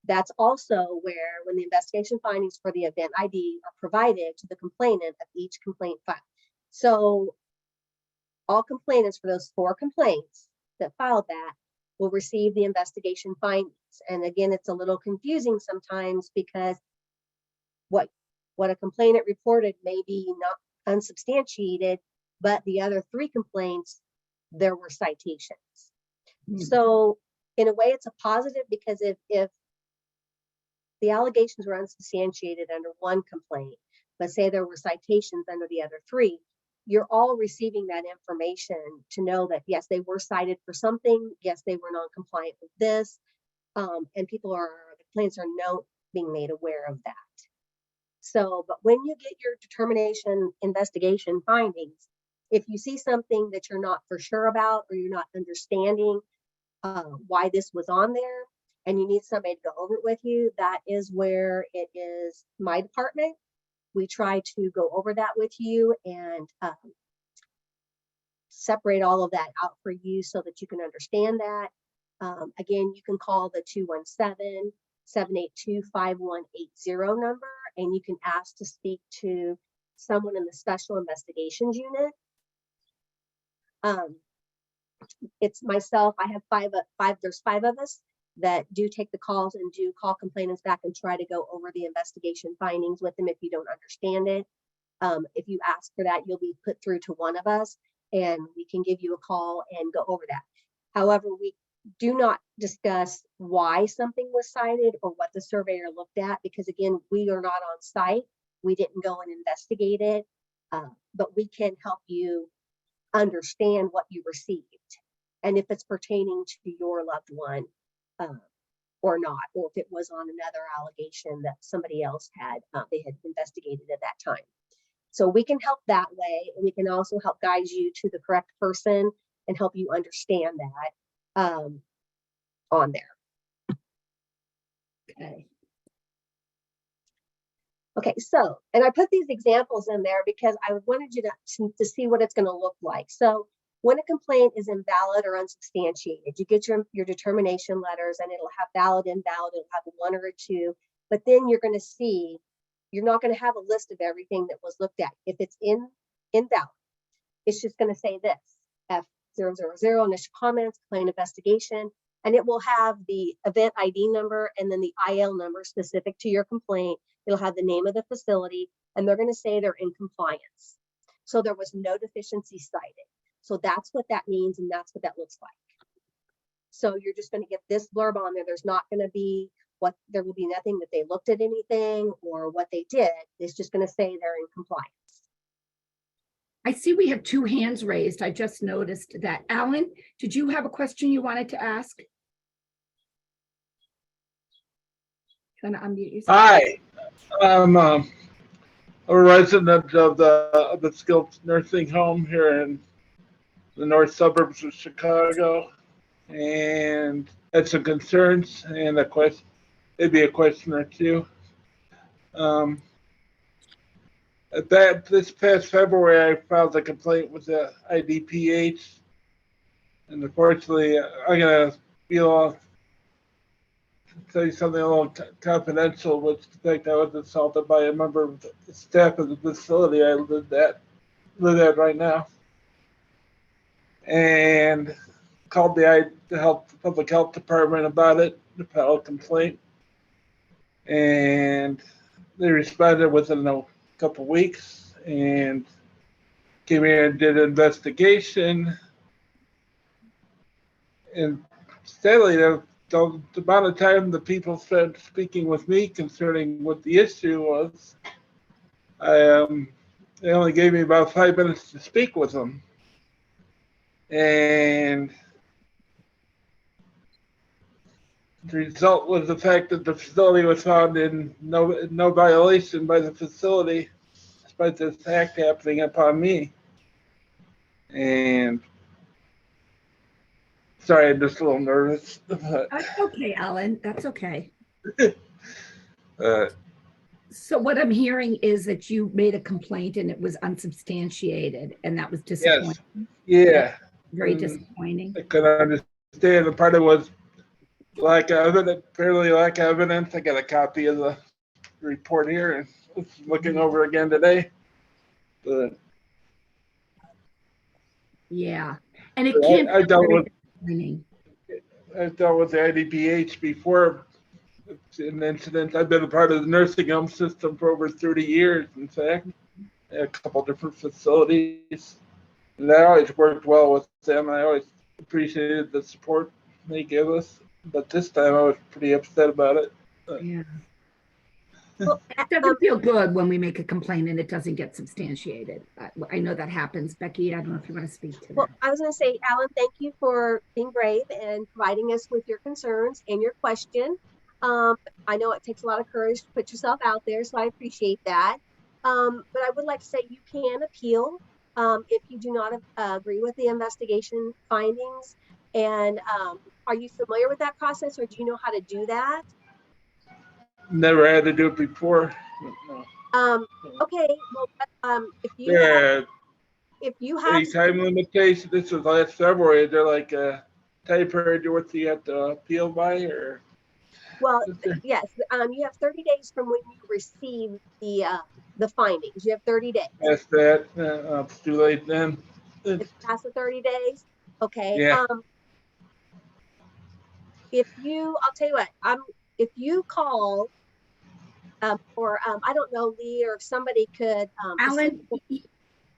That's also where when the investigation findings for the event ID are provided to the complainant of each complaint file. So all complainants for those 4 complaints that filed that will receive the investigation findings. And again, it's a little confusing sometimes because what a complainant reported may be not unsubstantiated, but the other 3 complaints, there were citations. So in a way, it's a positive because if the allegations were unsubstantiated under one complaint, but say there were citations under the other 3, you're all receiving that information to know that, yes, they were cited for something. Yes, they were non-compliant with this. And the complaints are being made aware of that. So, but when you get your determination investigation findings, if you see something that you're not for sure about, or you're not understanding why this was on there, and you need somebody to go over it with you, that is where it is my department. We try to go over that with you and separate all of that out for you so that you can understand that. Again, you can call the 217-782-5180 number, and you can ask to speak to someone in the Special Investigations Unit. It's myself. I have there's 5 of us that do take the calls and do call complainants back and try to go over the investigation findings with them if you don't understand it. If you ask for that, you'll be put through to one of us and we can give you a call and go over that. However, we do not discuss why something was cited or what the surveyor looked at, because again, we are not on site. We didn't go and investigate it, but we can help you understand what you received and if it's pertaining to your loved one or not, or if it was on another allegation that somebody else had, they had investigated at that time. So we can help that way, and we can also help guide you to the correct person and help you understand that on there. Okay. Okay, so, and I put these examples in there because I wanted you to see what it's going to look like. So when a complaint is invalid or unsubstantiated, you get your determination letters and it'll have valid, invalid, it'll have 1 or 2, but then you're going to see, you're not going to have a list of everything that was looked at. If it's invalid, it's just going to say this, F000, initial comments, complaint investigation, and it will have the event ID number and then the IL number specific to your complaint. It'll have the name of the facility, and they're going to say they're in compliance. So there was no deficiency cited. So that's what that means, and that's what that looks like. So you're just going to get this blurb on there. There's not going to be what, there will be nothing that they looked at anything or what they did. It's just going to say they're in compliance. I see we have two hands raised. I just noticed that. Alan, did you have a question you wanted to ask? Can I unmute yourself? Hi, I'm a resident of the skilled nursing home here in the north suburbs of Chicago, and had some concerns and a question, maybe a question or two. This past February, I filed a complaint with the IDPH, and unfortunately, I'm gonna tell you something a little confidential, which the fact I was assaulted by a member of the staff of the facility I live at right now, and called the public health department about it, to file a complaint, and they responded within a couple weeks and came here and did an investigation. And sadly, the amount of time the people spent speaking with me concerning what the issue was, they only gave me about 5 minutes to speak with them. And the result was the fact that the facility was found in no violation by the facility, despite this act happening upon me. And sorry, I'm just a little nervous. That's okay, Alan. That's okay. Uh, So what I'm hearing is that you made a complaint and it was unsubstantiated, and that was disappointing. yeah, Very disappointing. I couldn't understand. The part of it was lack of evidence, fairly lack of evidence. I got a copy of the report here and was looking over again today. But Yeah, and it I- can't. I be dealt very with- disappointing. I've dealt with the IDPH before. It's an incident. I've been a part of the nursing home system for over 30 years, in fact, at a couple different facilities. And I always worked well with them. I always appreciated the support they give us. But this time I was pretty upset about it. Yeah. Well, It doesn't feel good when we make a complaint and it doesn't get substantiated. I know that happens. Becky, I don't know if you want to speak to Well, that. I was going to say, Alan, thank you for being brave and providing us with your concerns and your question. I know it takes a lot of courage to put yourself out there, so I appreciate that. But I would like to say you can appeal if you do not agree with the investigation findings. And are you familiar with that process, or do you know how to do that? Never had to do it before. No. Okay, well, if you Yeah, have any time limitation. This was last February. They're like a time period what you have to appeal by, or Well, is there- yes, you have 30 days from when you receive the findings. You have 30 days. past that, it's too late then. It's past the 30 days. Okay. Yeah. I'll tell you what, if you call, or I don't know, Lee, or if somebody could, Alan,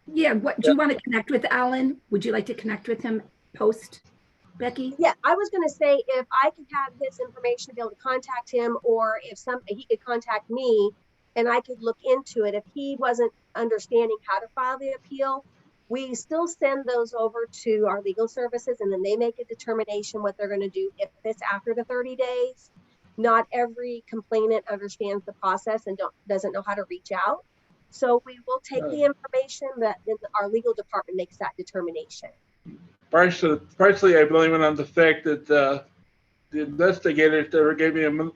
yeah, do you want to connect with Alan? Would you like to connect with him post, Becky? yeah, I was going to say, if I could have his information to be able to contact him, or if he could contact me and I could look into it. If he wasn't understanding how to file the appeal, we still send those over to our legal services, and then they make a determination what they're going to do if it's after the 30 days. Not every complainant understands the process and doesn't know how to reach out. So we will take the information, but then our legal department makes that determination. Partially, I blame it on the fact that the investigators never gave me an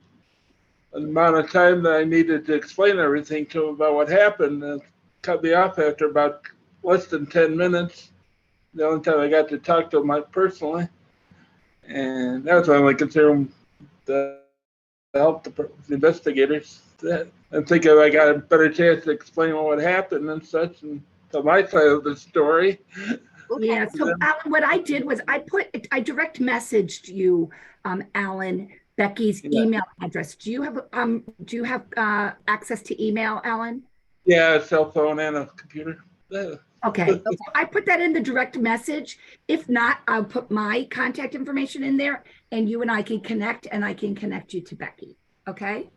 amount of time that I needed to explain everything to them about what happened, and cut me off after about less than 10 minutes. The only time I got to talk to them personally, and that was my only concern. The help the investigators. I'm thinking I got a better chance to explain what happened and such, and tell my side of the story. Okay. Yeah, so Alan, what I did was I direct messaged you, Alan, Becky's email address. Do you have access to email, Alan? Yeah, a cell phone and a computer. Okay, so I put that in the direct message. If not, I'll put my contact information in there and you and I can connect, and I can connect you to Becky. Okay?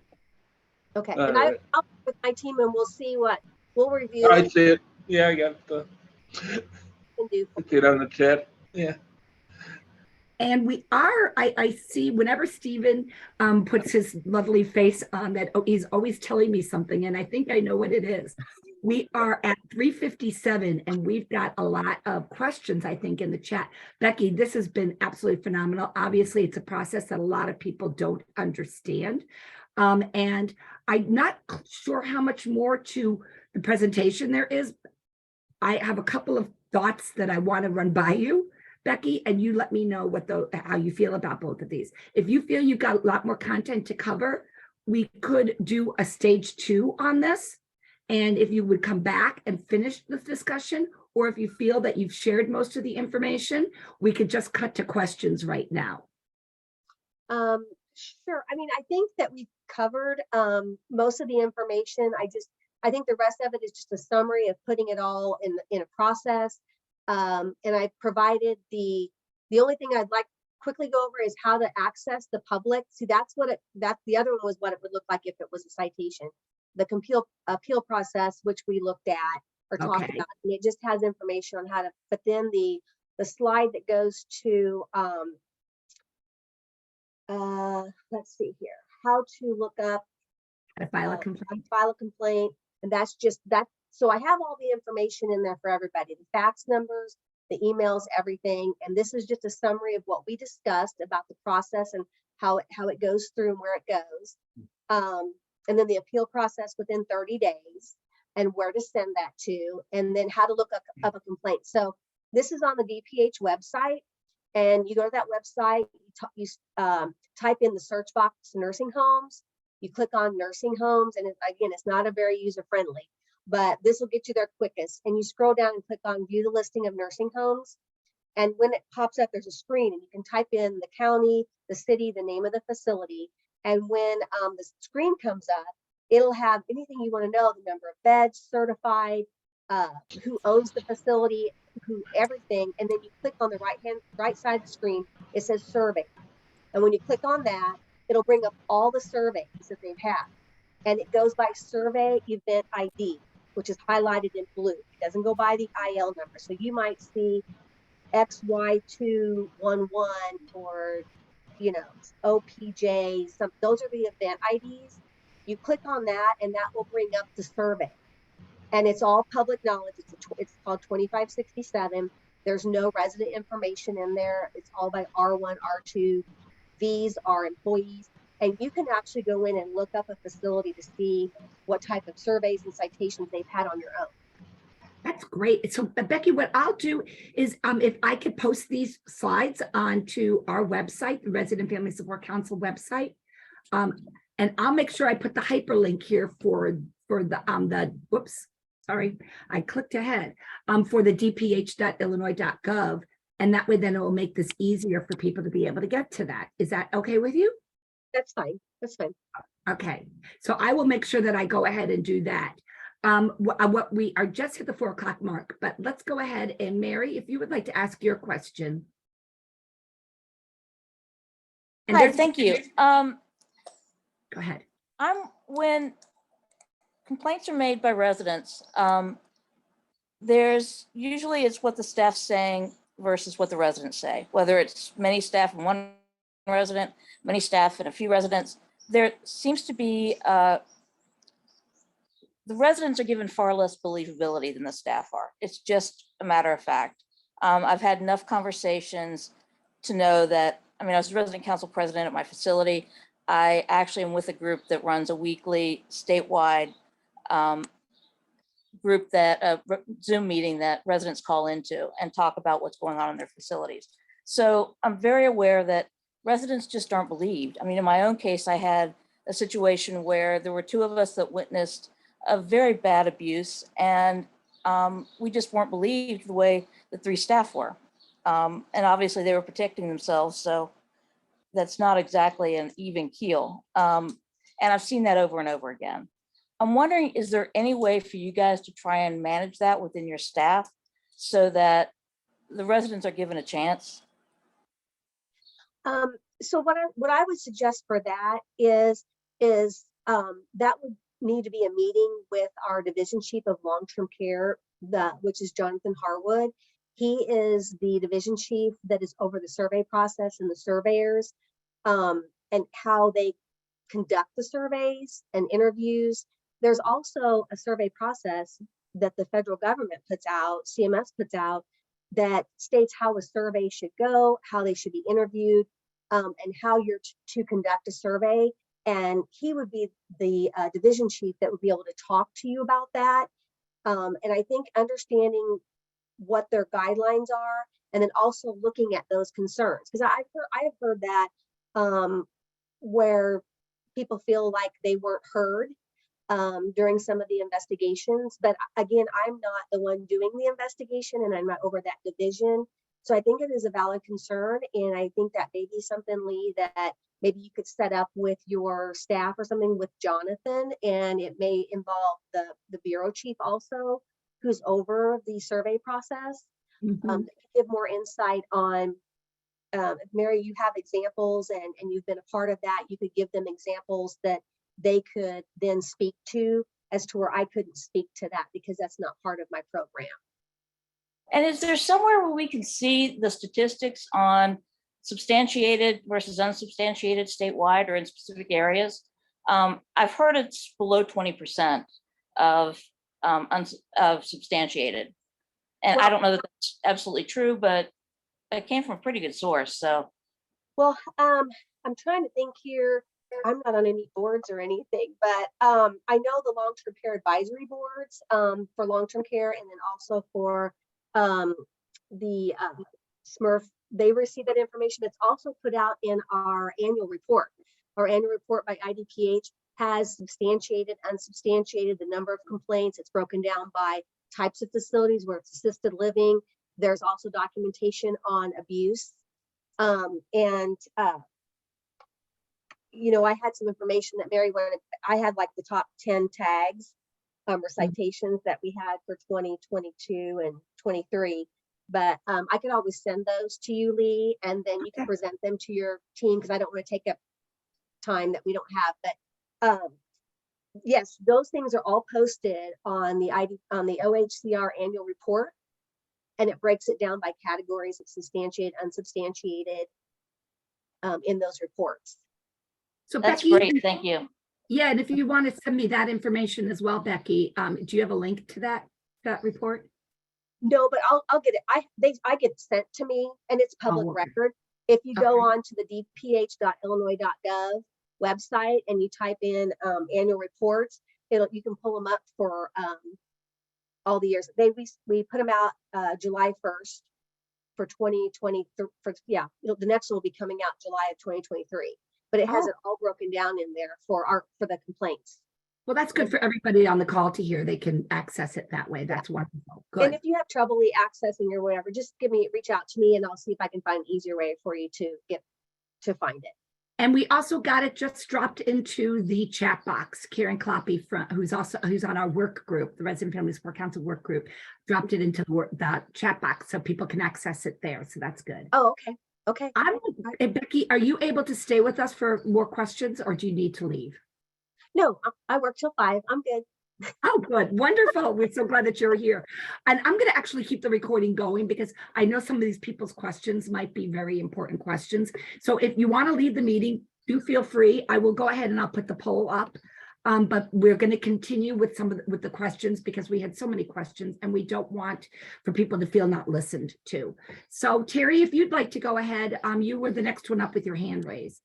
Okay, All and right. I'll work with my team and we'll see what, we'll review I and see it. Yeah, I got the, do. I see it on the chat. Yeah. And we are, I see whenever Stephen puts his lovely face on that, oh, he's always telling me something, and I think I know what it is. We are at 3:57 and we've got a lot of questions, I think, in the chat. Becky, this has been absolutely phenomenal. Obviously, it's a process that a lot of people don't understand. And I'm not sure how much more to the presentation there is. I have a couple of thoughts that I want to run by you, Becky, and you let me know how you feel about both of these. If you feel you've got a lot more content to cover, we could do a stage 2 on this. And if you would come back and finish this discussion, or if you feel that you've shared most of the information, we could just cut to questions right now. Sure. I mean, I think that we've covered most of the information. I think the rest of it is just a summary of putting it all in a process. And I provided the only thing I'd like quickly go over is how to access the public. See, that's the other one was what it would look like if it was a citation. The appeal process, which we looked at or talked Okay. about, and it just has information on how to, but then the slide that goes to, let's see here, how to look up To file a complaint. file a complaint, and that's just that. So I have all the information in there for everybody, the fax numbers, the emails, everything. And this is just a summary of what we discussed about the process and how it goes through and where it goes. And then the appeal process within 30 days and where to send that to, and then how to look up a complaint. So this is on the DPH website, and you go to that website, you type in the search box nursing homes, you click on nursing homes, and again, it's not a very user-friendly, but this will get you there quickest. And you scroll down and click on view the listing of nursing homes. And when it pops up, there's a screen and you can type in the county, the city, the name of the facility. And when the screen comes up, it'll have anything you want to know, the number of beds, certified, who owns the facility, everything. And then you click on the right side of the screen, it says survey. And when you click on that, it'll bring up all the surveys that they've had. And it goes by survey event ID, which is highlighted in blue. It doesn't go by the IL number. So you might see XY211 or, OPJ, those are the event IDs. You click on that and that will bring up the survey. And it's all public knowledge. It's called 2567. There's no resident information in there. It's all by R1, R2. These are employees. And you can actually go in and look up a facility to see what type of surveys and citations they've had on your own. That's great. So Becky, what I'll do is if I could post these slides onto our website, the Resident Family Support Council website, and I'll make sure I put the hyperlink here for the whoops, sorry, I clicked ahead, for the dph.illinois.gov, and that way then it will make this easier for people to be able to get to that. Is that okay with you? That's fine. That's fine. Okay, so I will make sure that I go ahead and do that. What we are just at the 4 o'clock mark, but let's go ahead and Mary, if you would like to ask your question. And Hi, thank you. Go ahead. When complaints are made by residents, there's usually it's what the staff's saying versus what the residents say, whether it's many staff and one resident, many staff and a few residents. There seems to be, the residents are given far less believability than the staff are. It's just a matter of fact. I've had enough conversations to know that, I was the resident council president at my facility. I actually am with a group that runs a weekly statewide group that Zoom meeting that residents call into and talk about what's going on in their facilities. So I'm very aware that residents just aren't believed. In my own case, I had a situation where there were 2 of us that witnessed a very bad abuse, and we just weren't believed the way the 3 staff were. And obviously they were protecting themselves, so that's not exactly an even keel. And I've seen that over and over again. I'm wondering, is there any way for you guys to try and manage that within your staff so that the residents are given a chance? So what I would suggest for that is is that would need to be a meeting with our division chief of long-term care, which is Jonathan Harwood. He is the division chief that is over the survey process and the surveyors, and how they conduct the surveys and interviews. There's also a survey process that the federal government puts out, CMS puts out, that states how a survey should go, how they should be interviewed, and how you're to conduct a survey. And he would be the division chief that would be able to talk to you about that. And I think understanding what their guidelines are, and then also looking at those concerns, because I have heard that where people feel like they weren't heard during some of the investigations. But again, I'm not the one doing the investigation, and I'm not over that division. So I think it is a valid concern, and I think that may be something, Lee, that maybe you could set up with your staff or something with Jonathan, and it may involve the bureau chief also, who's over the survey process. Mhm. That could give more insight on, if Mary, you have examples and you've been a part of that, you could give them examples that they could then speak to, as to where I couldn't speak to that because that's not part of my program. And is there somewhere where we can see the statistics on substantiated versus unsubstantiated statewide or in specific areas? I've heard it's below 20% of substantiated. And I don't know that that's absolutely true, but it came from a pretty good source. So, well, I'm trying to think here. I'm not on any boards or anything, but I know the long-term care advisory boards for long-term care, and then also for the SMRF, they receive that information. It's also put out in our annual report. Our annual report by IDPH has substantiated, unsubstantiated, the number of complaints. It's broken down by types of facilities where it's assisted living. There's also documentation on abuse. You know, I had some information that Mary wanted. I had like the top 10 tags or citations that we had for 2022 and 23. But I could always send those to you, Lee, and then you can present them to your team, because I don't want to take up time that we don't have. But yes, those things are all posted on the OHCR annual report, and it breaks it down by categories of substantiated, unsubstantiated in those reports. So that's Becky, great. Thank you. Yeah, and if you want to send me that information as well, Becky, do you have a link to that report? No, but I'll get it. I get it sent to me, and it's public record. If you go on to the dph.illinois.gov website and you type in annual reports, you can pull them up for all the years. We put them out July 1st for 2020. The next one will be coming out July of 2023. But it has it all broken down in there for the complaints. Well, that's good for everybody on the call to hear. They can access it that way. That's wonderful. Good. And if you have trouble accessing or whatever, just reach out to me, and I'll see if I can find an easier way for you to find it. And we also got it just dropped into the chat box. Karen Kloppy, who's on our work group, the Resident Family Support Council work group, dropped it into the chat box so people can access it there. So that's good. Oh, okay. Okay. Becky, are you able to stay with us for more questions, or do you need to leave? No, I work till 5. I'm good. Oh, good. Wonderful. We're so glad that you're here. And I'm going to actually keep the recording going, because I know some of these people's questions might be very important questions. So if you want to leave the meeting, do feel free. I will go ahead and I'll put the poll up. But we're going to continue with with the questions, because we had so many questions and we don't want for people to feel not listened to. So Terry, if you'd like to go ahead, you were the next one up with your hand raised.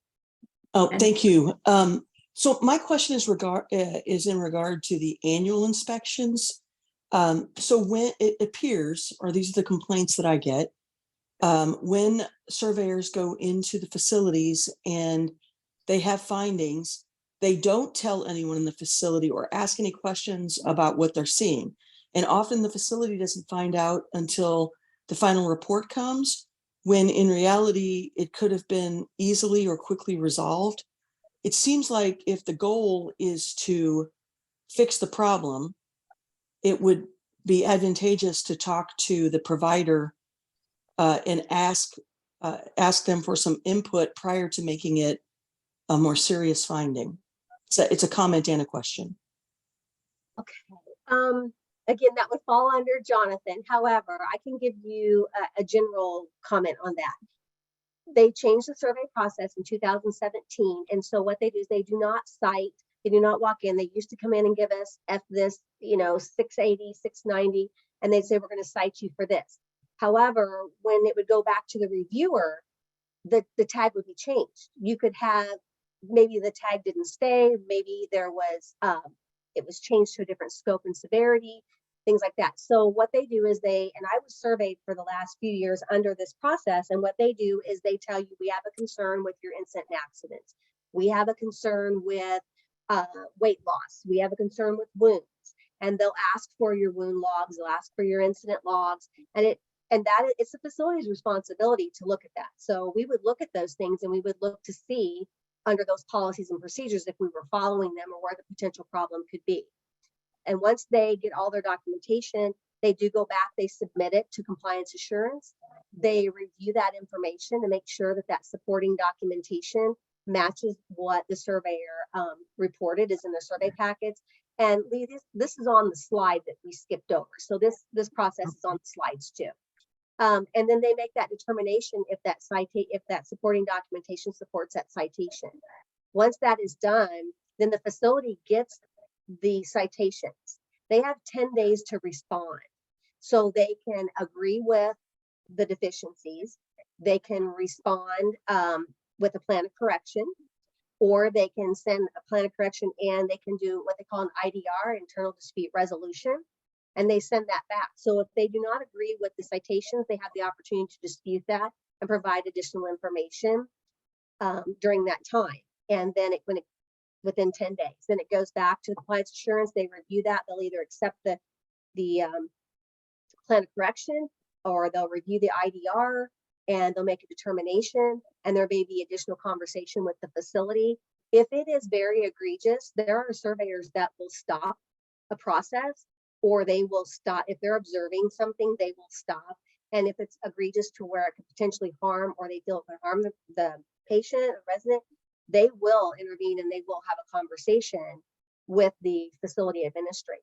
Oh, thank you. So my question is in regard to the annual inspections. So when it appears, or these are the complaints that I get, when surveyors go into the facilities and they have findings, they don't tell anyone in the facility or ask any questions about what they're seeing. And often the facility doesn't find out until the final report comes, when in reality, it could have been easily or quickly resolved. It seems like if the goal is to fix the problem, it would be advantageous to talk to the provider and ask them for some input prior to making it a more serious finding. So it's a comment and a question. Again, that would fall under Jonathan. However, I can give you a general comment on that. They changed the survey process in 2017. And so what they do is they do not cite, they do not walk in. They used to come in and give us F this, 680, 690, and they'd say, we're going to cite you for this. However, when it would go back to the reviewer, the tag would be changed. You could have, maybe the tag didn't stay, maybe there was, it was changed to a different scope and severity, things like that. So what they do is and I was surveyed for the last few years under this process. And what they do is they tell you, we have a concern with your incident and accidents. We have a concern with weight loss. We have a concern with wounds. And they'll ask for your wound logs. They'll ask for your incident logs. And that it's the facility's responsibility to look at that. So we would look at those things and we would look to see under those policies and procedures if we were following them or where the potential problem could be. And once they get all their documentation, they do go back, they submit it to compliance assurance. They review that information to make sure that that supporting documentation matches what the surveyor reported is in the survey packets. And Lee, this is on the slide that we skipped over. So this process is on the slides too. And then they make that determination if that supporting documentation supports that citation. Once that is done, then the facility gets the citations. They have 10 days to respond. So they can agree with the deficiencies. They can respond with a plan of correction, or they can send a plan of correction and they can do what they call an IDR, internal dispute resolution, and they send that back. So if they do not agree with the citations, they have the opportunity to dispute that and provide additional information during that time. And then within 10 days, then it goes back to the compliance assurance. They review that. They'll either accept the plan of correction, or they'll review the IDR and they'll make a determination, and there may be additional conversation with the facility. If it is very egregious, there are surveyors that will stop a process, or they will stop if they're observing something, they will stop. And if it's egregious to where it could potentially harm, or they feel it could harm the patient or resident, they will intervene and they will have a conversation with the facility administrator.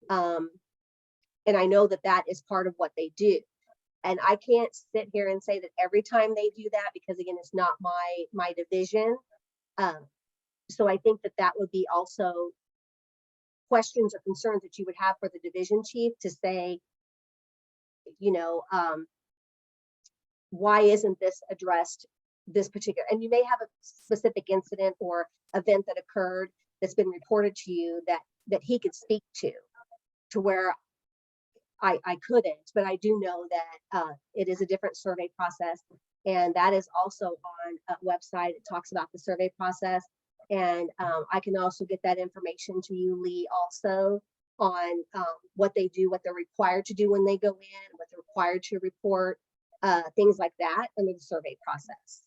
And I know that that is part of what they do. And I can't sit here and say that every time they do that, because again, it's not my division. So I think that would be also questions or concerns that you would have for the division chief to say, why isn't this addressed, this particular, and you may have a specific incident or event that occurred that's been reported to you that he could speak to where I couldn't, but I do know that it is a different survey process, and that is also on a website. It talks about the survey process, and I can also get that information to you, Lee, also on what they do, what they're required to do when they go in, what they're required to report, things like that under the survey process.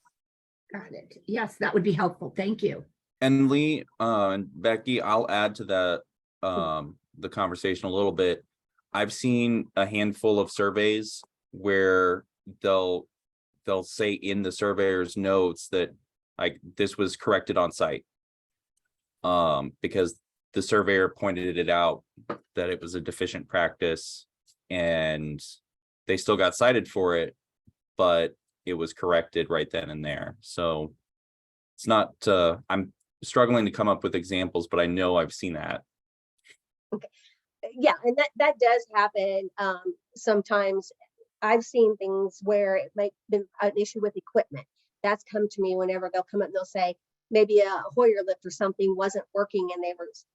Got it. Yes, that would be helpful. Thank you. And Lee, and Becky, I'll add to that the conversation a little bit. I've seen a handful of surveys where they'll say in the surveyor's notes that this was corrected on site, because the surveyor pointed it out that it was a deficient practice, and they still got cited for it, but it was corrected right then and there. So it's not, I'm struggling to come up with examples, but I know I've seen that. Okay. Yeah, and that does happen. Sometimes I've seen things where it might be an issue with equipment. That's come to me whenever they'll come up and they'll say maybe a Hoyer lift or something wasn't working, and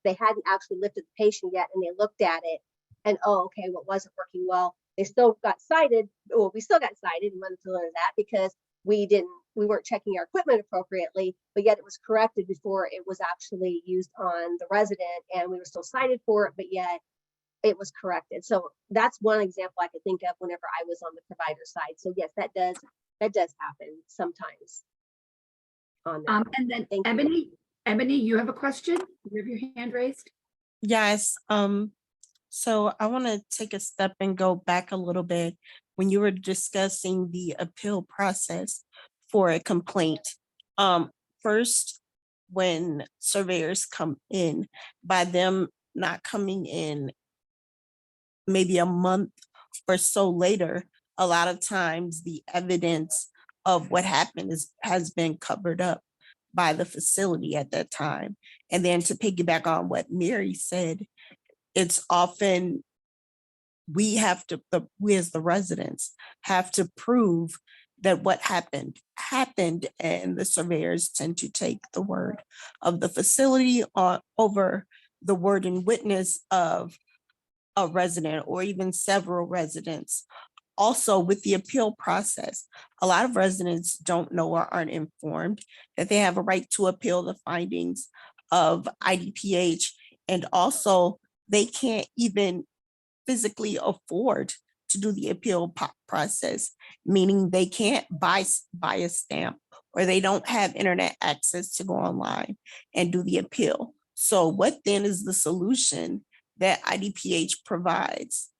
they hadn't actually lifted the patient yet, and they looked at it and, oh, okay, what wasn't working? Well, they still got cited. Well, we still got cited and wanted to learn that because we weren't checking our equipment appropriately, but yet it was corrected before it was actually used on the resident, and we were still cited for it, but yet it was corrected. So that's one example I could think of whenever I was on the provider side. So yes, that does happen sometimes. On that. And then Thank Ebony, you have a question? You have your hand raised? Yes. So I want to take a step and go back a little bit when you were discussing the appeal process for a complaint. First, when surveyors come in, by them not coming in maybe a month or so later, a lot of times the evidence of what happened has been covered up by the facility at that time. And then to piggyback on what Mary said, it's often we as the residents have to prove that what happened, and the surveyors tend to take the word of the facility over the word and witness of a resident or even several residents. Also, with the appeal process, a lot of residents don't know or aren't informed that they have a right to appeal the findings of IDPH, and also they can't even physically afford to do the appeal process, meaning they can't buy a stamp, or they don't have internet access to go online and do the appeal. So what then is the solution that IDPH provides?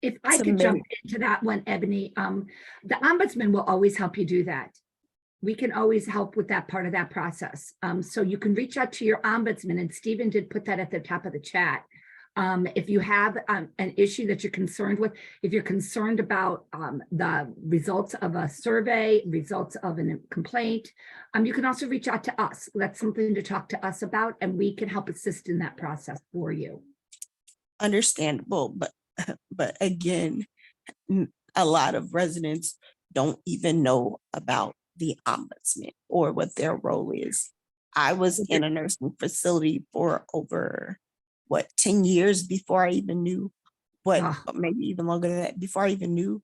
If I to could jump make- into that one, Ebony, the ombudsman will always help you do that. We can always help with that part of that process. So you can reach out to your ombudsman, and Stephen did put that at the top of the chat. If you have an issue that you're concerned with, if you're concerned about the results of a survey, results of a complaint, you can also reach out to us. That's something to talk to us about, and we can help assist in that process for you. Understandable, but again, a lot of residents don't even know about the ombudsman or what their role is. I was in a nursing facility for over 10 years before I even knew maybe even longer than that, before I even knew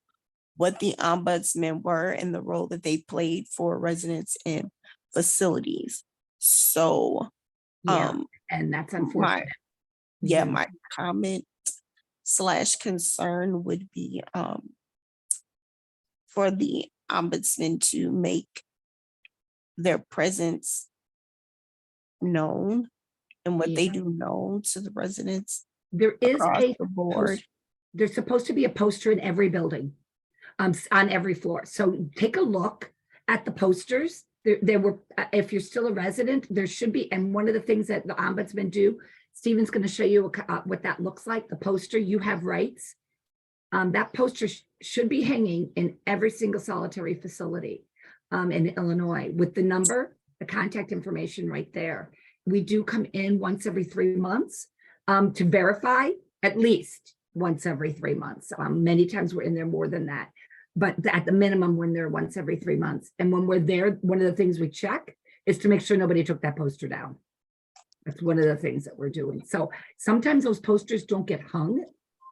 what the ombudsman were and the role that they played for residents in facilities. So and that's unfortunate. my comment / concern would be for the ombudsman to make their presence known and what they do known to the residents. There is across a the board. There's supposed to be a poster in every building, on every floor. So take a look at the posters. There were, if you're still a resident, there should be. And one of the things that the ombudsman do, Stephen's going to show you what that looks like. The poster, you have rights. That poster should be hanging in every single solitary facility in Illinois with the number, the contact information right there. We do come in once every 3 months to verify, at least once every 3 months. Many times we're in there more than that, but at the minimum, when they're once every 3 months. And when we're there, one of the things we check is to make sure nobody took that poster down. That's one of the things that we're doing. So sometimes those posters don't get hung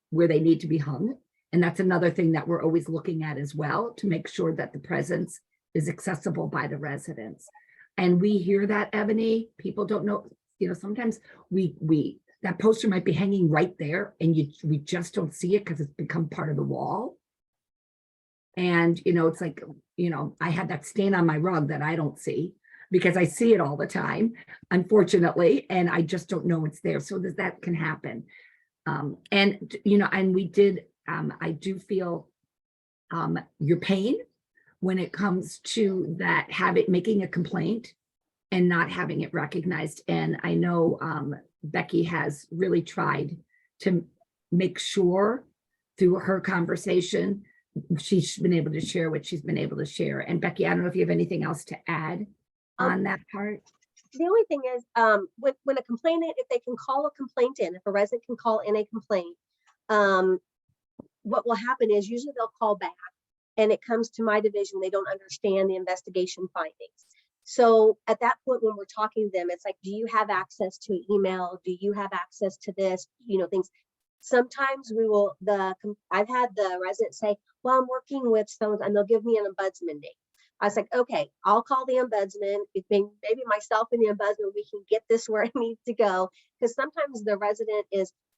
where they need to be hung. And that's another thing that we're always looking at as well, to make sure that the presence is accessible by the residents. And we hear that, Ebony, people don't know, sometimes that poster might be hanging right there and we just don't see it because it's become part of the wall. And, it's like, I had that stain on my rug that I don't see because I see it all the time, unfortunately, and I just don't know it's there. So that can happen. And we did, I do feel your pain when it comes to that making a complaint and not having it recognized. And I know Becky has really tried to make sure through her conversation, she's been able to share what she's been able to share. And Becky, I don't know if you have anything else to add on that part. The only thing is, when a complainant, if they can call a complaint in, if a resident can call in a complaint, what will happen is usually they'll call back and it comes to my division. They don't understand the investigation findings. So at that point, when we're talking to them, it's like, do you have access to email? Do you have access to this? Things. Sometimes I've had the resident say, well, I'm working with someone and they'll give me an ombudsman name. I was like, okay, I'll call the ombudsman. Maybe myself and the ombudsman, we can get this where it needs to go. Because sometimes the resident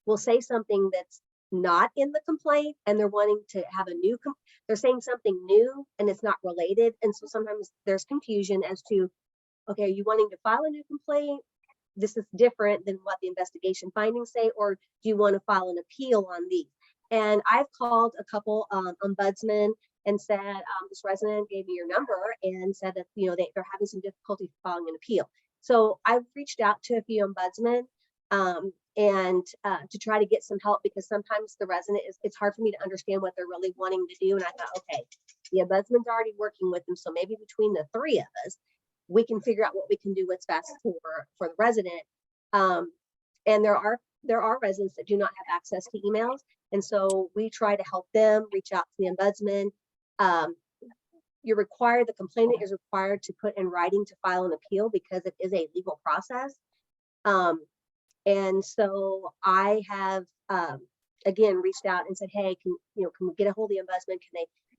will say something that's not in the complaint and they're wanting to have they're saying something new and it's not related. And so sometimes there's confusion as to, okay, are you wanting to file a new complaint? This is different than what the investigation findings say, or do you want to file an appeal on these? And I've called a couple ombudsmen and said, this resident gave me your number and said that, they're having some difficulty filing an appeal. So I've reached out to a few ombudsmen and to try to get some help, because sometimes the resident it's hard for me to understand what they're really wanting to do. And I thought, okay, the ombudsman's already working with them, so maybe between the three of us, we can figure out what we can do what's best for the resident. And there are residents that do not have access to emails, and so we try to help them reach out to the ombudsman. The complainant is required to put in writing to file an appeal, because it is a legal process. And so I have again reached out and said, hey, can we get a hold of the ombudsman?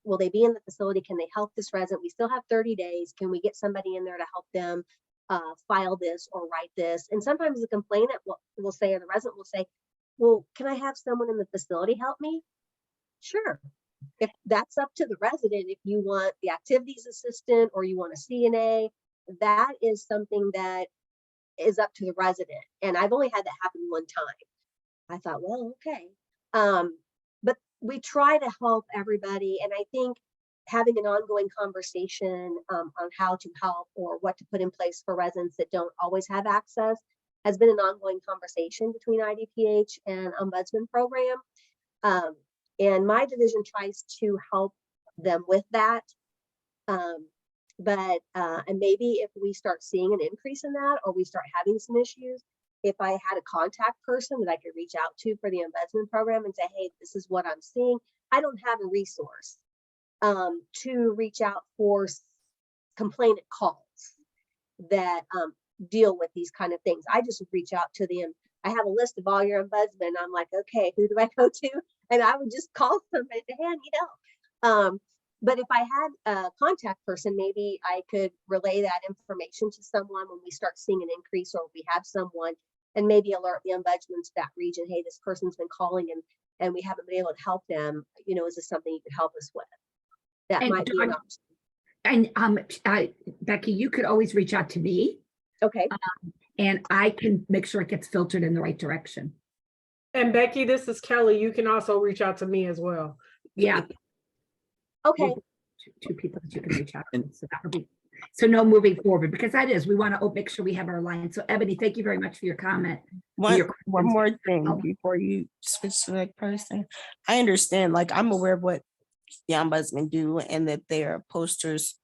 Will they be in the facility? Can they help this resident? We still have 30 days. Can we get somebody in there to help them file this or write this? And sometimes the complainant will say, or the resident will say, well, can I have someone in the facility help me? Sure. If that's up to the resident, if you want the activities assistant or you want a CNA, that is something that is up to the resident. And I've only had that happen one time. I thought, well, okay. But we try to help everybody. And I think having an ongoing conversation on how to help or what to put in place for residents that don't always have access has been an ongoing conversation between IDPH and Ombudsman Program. And my division tries to help them with that. And maybe if we start seeing an increase in that, or we start having some issues, if I had a contact person that I could reach out to for the Ombudsman Program and say, hey, this is what I'm seeing. I don't have a resource to reach out for complainant calls that deal with these kind of things. I just reach out to them. I have a list of all your ombudsmen. I'm like, okay, who do I go to? And I would just call somebody to hand me help. But if I had a contact person, maybe I could relay that information to someone when we start seeing an increase, or we have someone, and maybe alert the ombudsman to that region. Hey, this person's been calling and we haven't been able to help them. Is this something you could help us with? That might be an option. And Becky, you could always reach out to me. Okay. And I can make sure it gets filtered in the right direction. And Becky, this is Kelly. You can also reach out to me as well. Yeah. Okay. Two people that you can reach out to. So that would be, so no moving forward, because that is, we want to make sure we have our line. So Ebony, thank you very much for your comment. One more thing before you switch to the next person. I understand, like, I'm aware of what the ombudsman do and that there are posters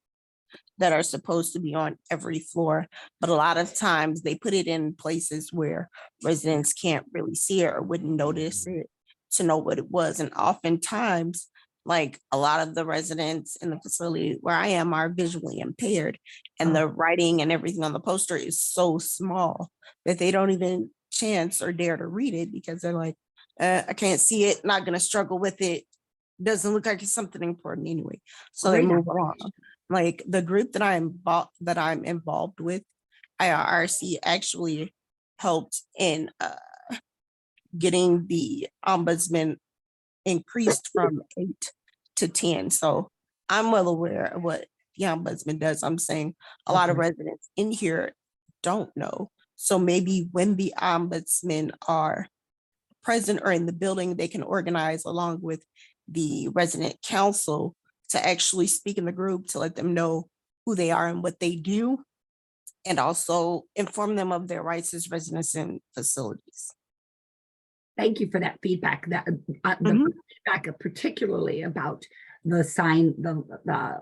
that are supposed to be on every floor, but a lot of times they put it in places where residents can't really see it or wouldn't notice it to know what it was. And oftentimes, like, a lot of the residents in the facility where I am are visually impaired, and the writing and everything on the poster is so small that they don't even chance or dare to read it, because they're like, I can't see it, not gonna struggle with it. Doesn't look like it's something important anyway. So they move along. Like the group that I'm involved with, IRRC, actually helped in getting the ombudsman increased from 8 to 10. So I'm well aware of what the ombudsman does. I'm saying a lot of residents in here don't know. So maybe when the ombudsmen are present or in the building, they can organize along with the resident council to actually speak in the group to let them know who they are and what they do, and also inform them of their rights as residents in facilities. Thank you for that feedback. That the feedback, particularly about the sign, the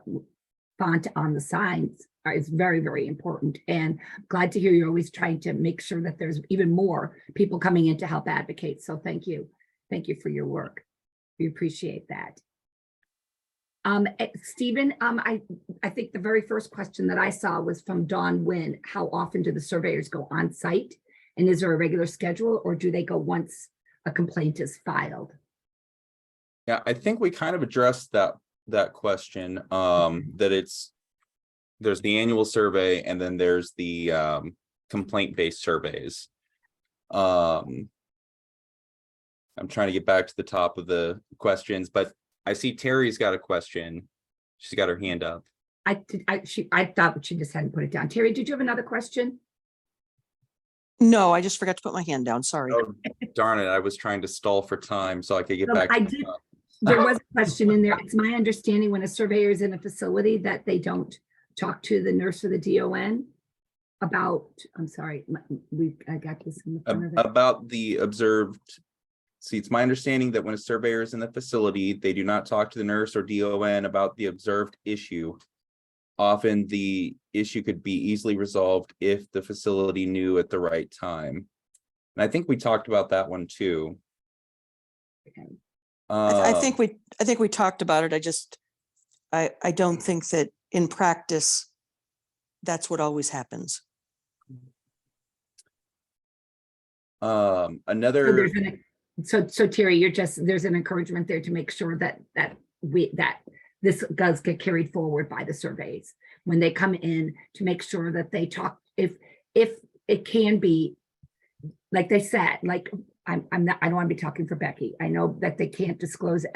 font on the signs is very, very important. And glad to hear you're always trying to make sure that there's even more people coming in to help advocate. So thank you. Thank you for your work. We appreciate that. Stephen, I think the very first question that I saw was from Dawn Wynn. How often do the surveyors go on site? And is there a regular schedule, or do they go once a complaint is filed? Yeah, I think we kind of addressed that question, that there's the annual survey and then there's the complaint-based surveys. I'm trying to get back to the top of the questions, but I see Terry's got a question. She's got her hand up. I thought she just hadn't put it down. Terry, did you have another question? No, I just forgot to put my hand down. Sorry. Oh, darn it. I was trying to stall for time so I could get back. There was a question in there. It's my understanding when a surveyor is in a facility that they don't talk to the nurse or the DON. about, I'm sorry, I got this in the front of it. About the observed. See, it's my understanding that when a surveyor is in the facility, they do not talk to the nurse or DON about the observed issue. Often the issue could be easily resolved if the facility knew at the right time. And I think we talked about that one too. Okay. I think we talked about it. I don't think that in practice, that's what always happens. Another. So Terry, there's an encouragement there to make sure that this does get carried forward by the surveys when they come in, to make sure that they talk, if it can be, like they said, like I don't want to be talking for Becky. I know that they can't disclose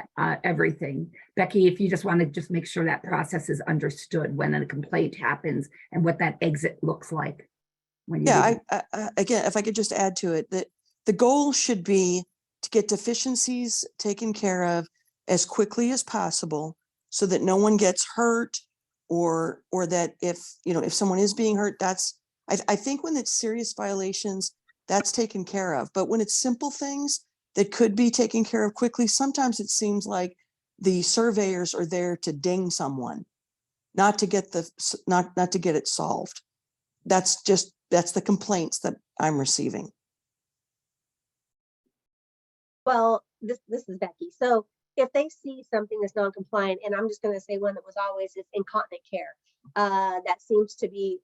everything. Becky, if you just want to just make sure that process is understood when a complaint happens and what that exit looks like. Yeah, again, if I could just add to it, that the goal should be to get deficiencies taken care of as quickly as possible, so that no one gets hurt, or that if someone is being hurt, I think when it's serious violations, that's taken care of. But when it's simple things that could be taken care of quickly, sometimes it seems like the surveyors are there to ding someone, not to get not to get it solved. That's the complaints that I'm receiving. Well, this is Becky. So if they see something that's non-compliant, and I'm just going to say one that was always is incontinent care. That seems to be,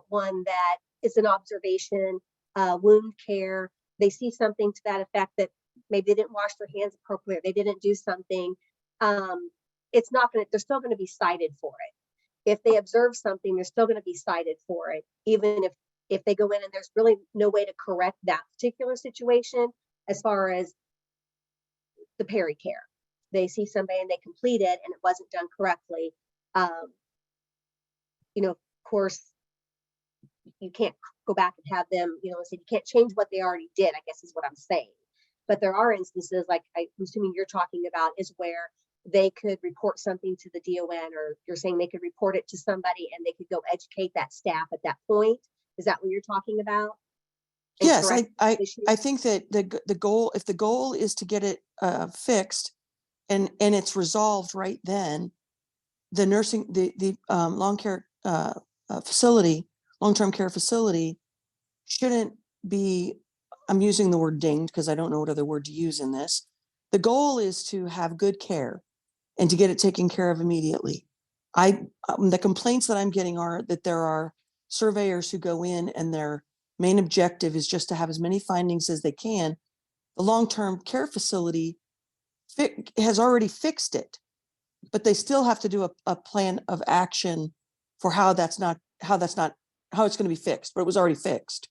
one that is an observation, wound care. They see something to that effect that maybe they didn't wash their hands appropriately, they didn't do something. It's not going to, they're still going to be cited for it. If they observe something, they're still going to be cited for it, even if they go in and there's really no way to correct that particular situation. As far as the peri care, they see somebody and they complete it and it wasn't done correctly. Of course, you can't go back and have them, so you can't change what they already did, I guess is what I'm saying. But there are instances, like I'm assuming you're talking about, is where they could report something to the DON, or you're saying they could report it to somebody and they could go educate that staff at that point. Is that what you're talking about? Yes, I think that the goal, if the goal is to get it fixed and it's resolved right then, the nursing, the long-term care facility shouldn't be, I'm using the word dinged because I don't know what other word to use in this. The goal is to have good care and to get it taken care of immediately. The complaints that I'm getting are that there are surveyors who go in and their main objective is just to have as many findings as they can. The long-term care facility has already fixed it, but they still have to do a plan of action for how it's going to be fixed, but it was already fixed.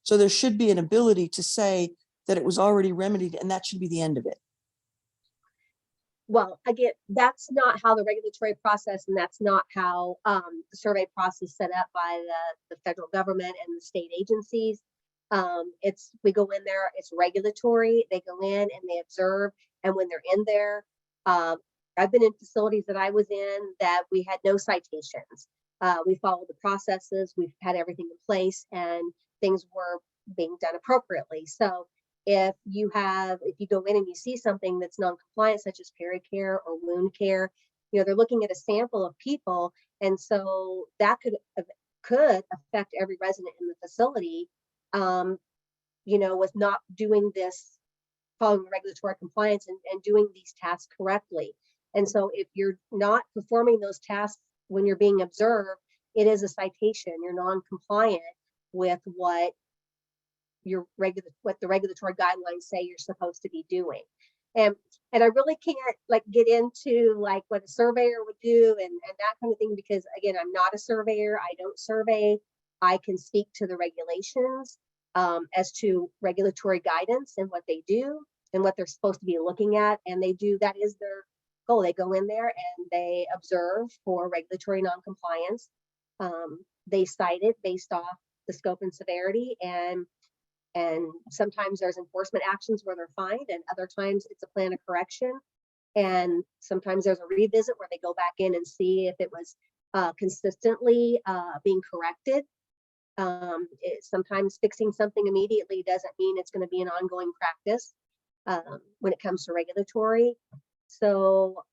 So there should be an ability to say that it was already remedied, and that should be the end of it. Well, again, that's not how the regulatory process, and that's not how the survey process set up by the federal government and the state agencies. We go in there, it's regulatory. They go in and they observe, and when they're in there, I've been in facilities that I was in that we had no citations. We followed the processes, we've had everything in place, and things were being done appropriately. So if you go in and you see something that's non-compliant, such as peri care or wound care, they're looking at a sample of people, and so that could affect every resident in the facility, with not doing this, following regulatory compliance and doing these tasks correctly. And so if you're not performing those tasks when you're being observed, it is a citation. You're non-compliant with what the regulatory guidelines say you're supposed to be doing. And I really can't get into what a surveyor would do and that kind of thing, because again, I'm not a surveyor. I don't survey. I can speak to the regulations as to regulatory guidance and what they do and what they're supposed to be looking at. And they do, that is their goal. They go in there and they observe for regulatory non-compliance. They cite it based off the scope and severity, and sometimes there's enforcement actions where they're fined, and other times it's a plan of correction, and sometimes there's a revisit where they go back in and see if it was consistently being corrected. Sometimes fixing something immediately doesn't mean it's going to be an ongoing practice when it comes to regulatory. So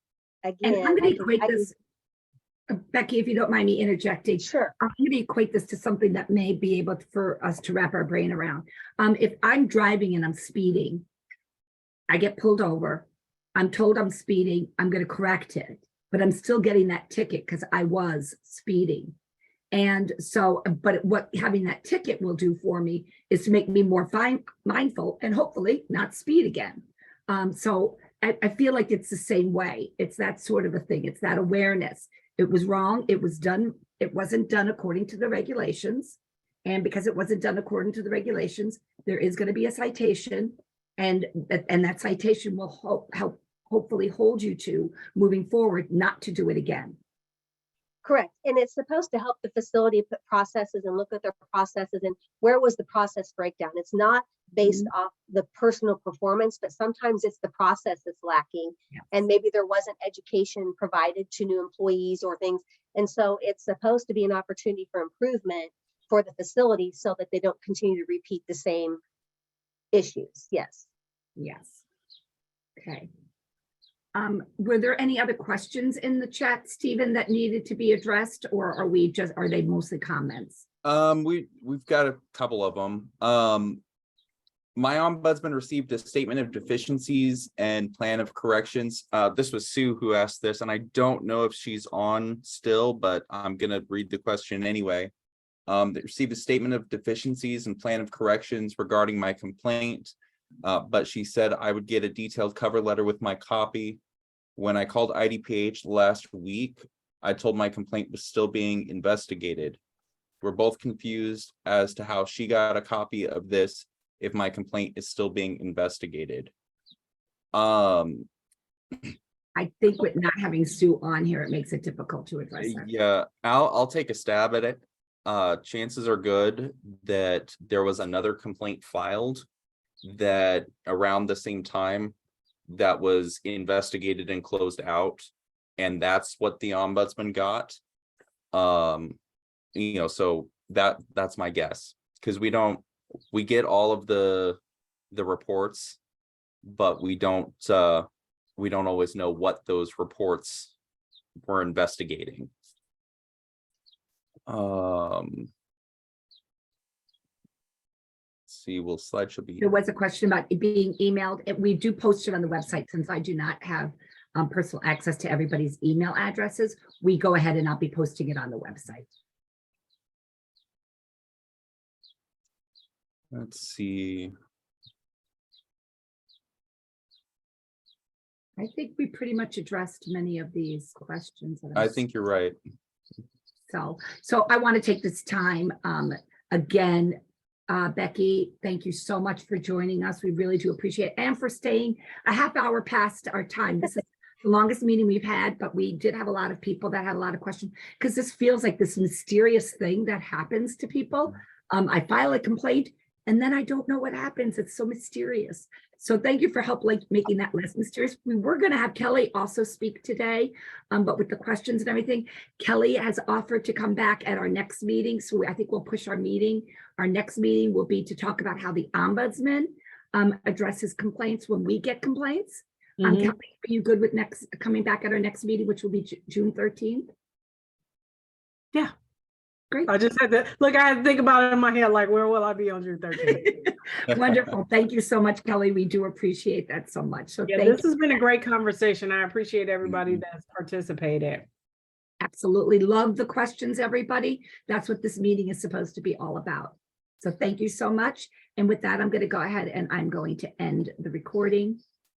And again, I'm I going to can- equate I can- this, Becky, if you don't mind me interjecting. Sure. I'm going to equate this to something that may be able for us to wrap our brain around. If I'm driving and I'm speeding, I get pulled over, I'm told I'm speeding, I'm going to correct it, but I'm still getting that ticket because I was speeding. And so, but what having that ticket will do for me is to make me more mindful and hopefully not speed again. So I feel like it's the same way. It's that sort of a thing. It's that awareness. It was wrong. It was done. It wasn't done according to the regulations. And because it wasn't done according to the regulations, there is going to be a citation. And that citation will hopefully hold you to moving forward, not to do it again. Correct. And it's supposed to help the facility put processes and look at their processes and where was the process breakdown. It's not based off the personal performance, but sometimes it's the process that's lacking. Yeah. And maybe there wasn't education provided to new employees or things. And so it's supposed to be an opportunity for improvement for the facility so that they don't continue to repeat the same issues. Yes. Yes. Okay. Were there any other questions in the chat, Stephen, that needed to be addressed, or are they mostly comments? We've got a couple of them. My ombudsman received a statement of deficiencies and plan of corrections. This was Sue who asked this, and I don't know if she's on still, but I'm gonna read the question anyway. They received a statement of deficiencies and plan of corrections regarding my complaint, but she said I would get a detailed cover letter with my copy. When I called IDPH last week, I told my complaint was still being investigated. We're both confused as to how she got a copy of this if my complaint is still being investigated. I think with not having Sue on here, it makes it difficult to address that. Yeah, I'll take a stab at it. Chances are good that there was another complaint filed that around the same time that was investigated and closed out, and that's what the ombudsman got. So that's my guess, because we get all of the reports, but we don't always know what those reports were investigating. See, will slideshow be? There was a question about it being emailed, and we do post it on the website. Since I do not have personal access to everybody's email addresses, we go ahead and I'll be posting it on the website. Let's see. I think we pretty much addressed many of these questions. I think you're right. So I want to take this time again. Becky, thank you so much for joining us. We really do appreciate it, and for staying a half hour past our time. This is the longest meeting we've had, but we did have a lot of people that had a lot of questions, because this feels like this mysterious thing that happens to people. I file a complaint and then I don't know what happens. It's so mysterious. So thank you for making that less mysterious. We were going to have Kelly also speak today, but with the questions and everything, Kelly has offered to come back at our next meeting. So I think we'll push our meeting. Our next meeting will be to talk about how the ombudsman addresses complaints when we get complaints. Kelly, are you good with coming back at our next meeting, which will be June 13th? Yeah. Great. I just had to look, I had to think about it in my head, like, where will I be on June 13th? Wonderful. Thank you so much, Kelly. We do appreciate that so much. So Yeah, this has been a great conversation. I appreciate everybody that's participated. Absolutely. Love the questions, everybody. That's what this meeting is supposed to be all about. So thank you so much. And with that, I'm going to go ahead and I'm going to end the recording.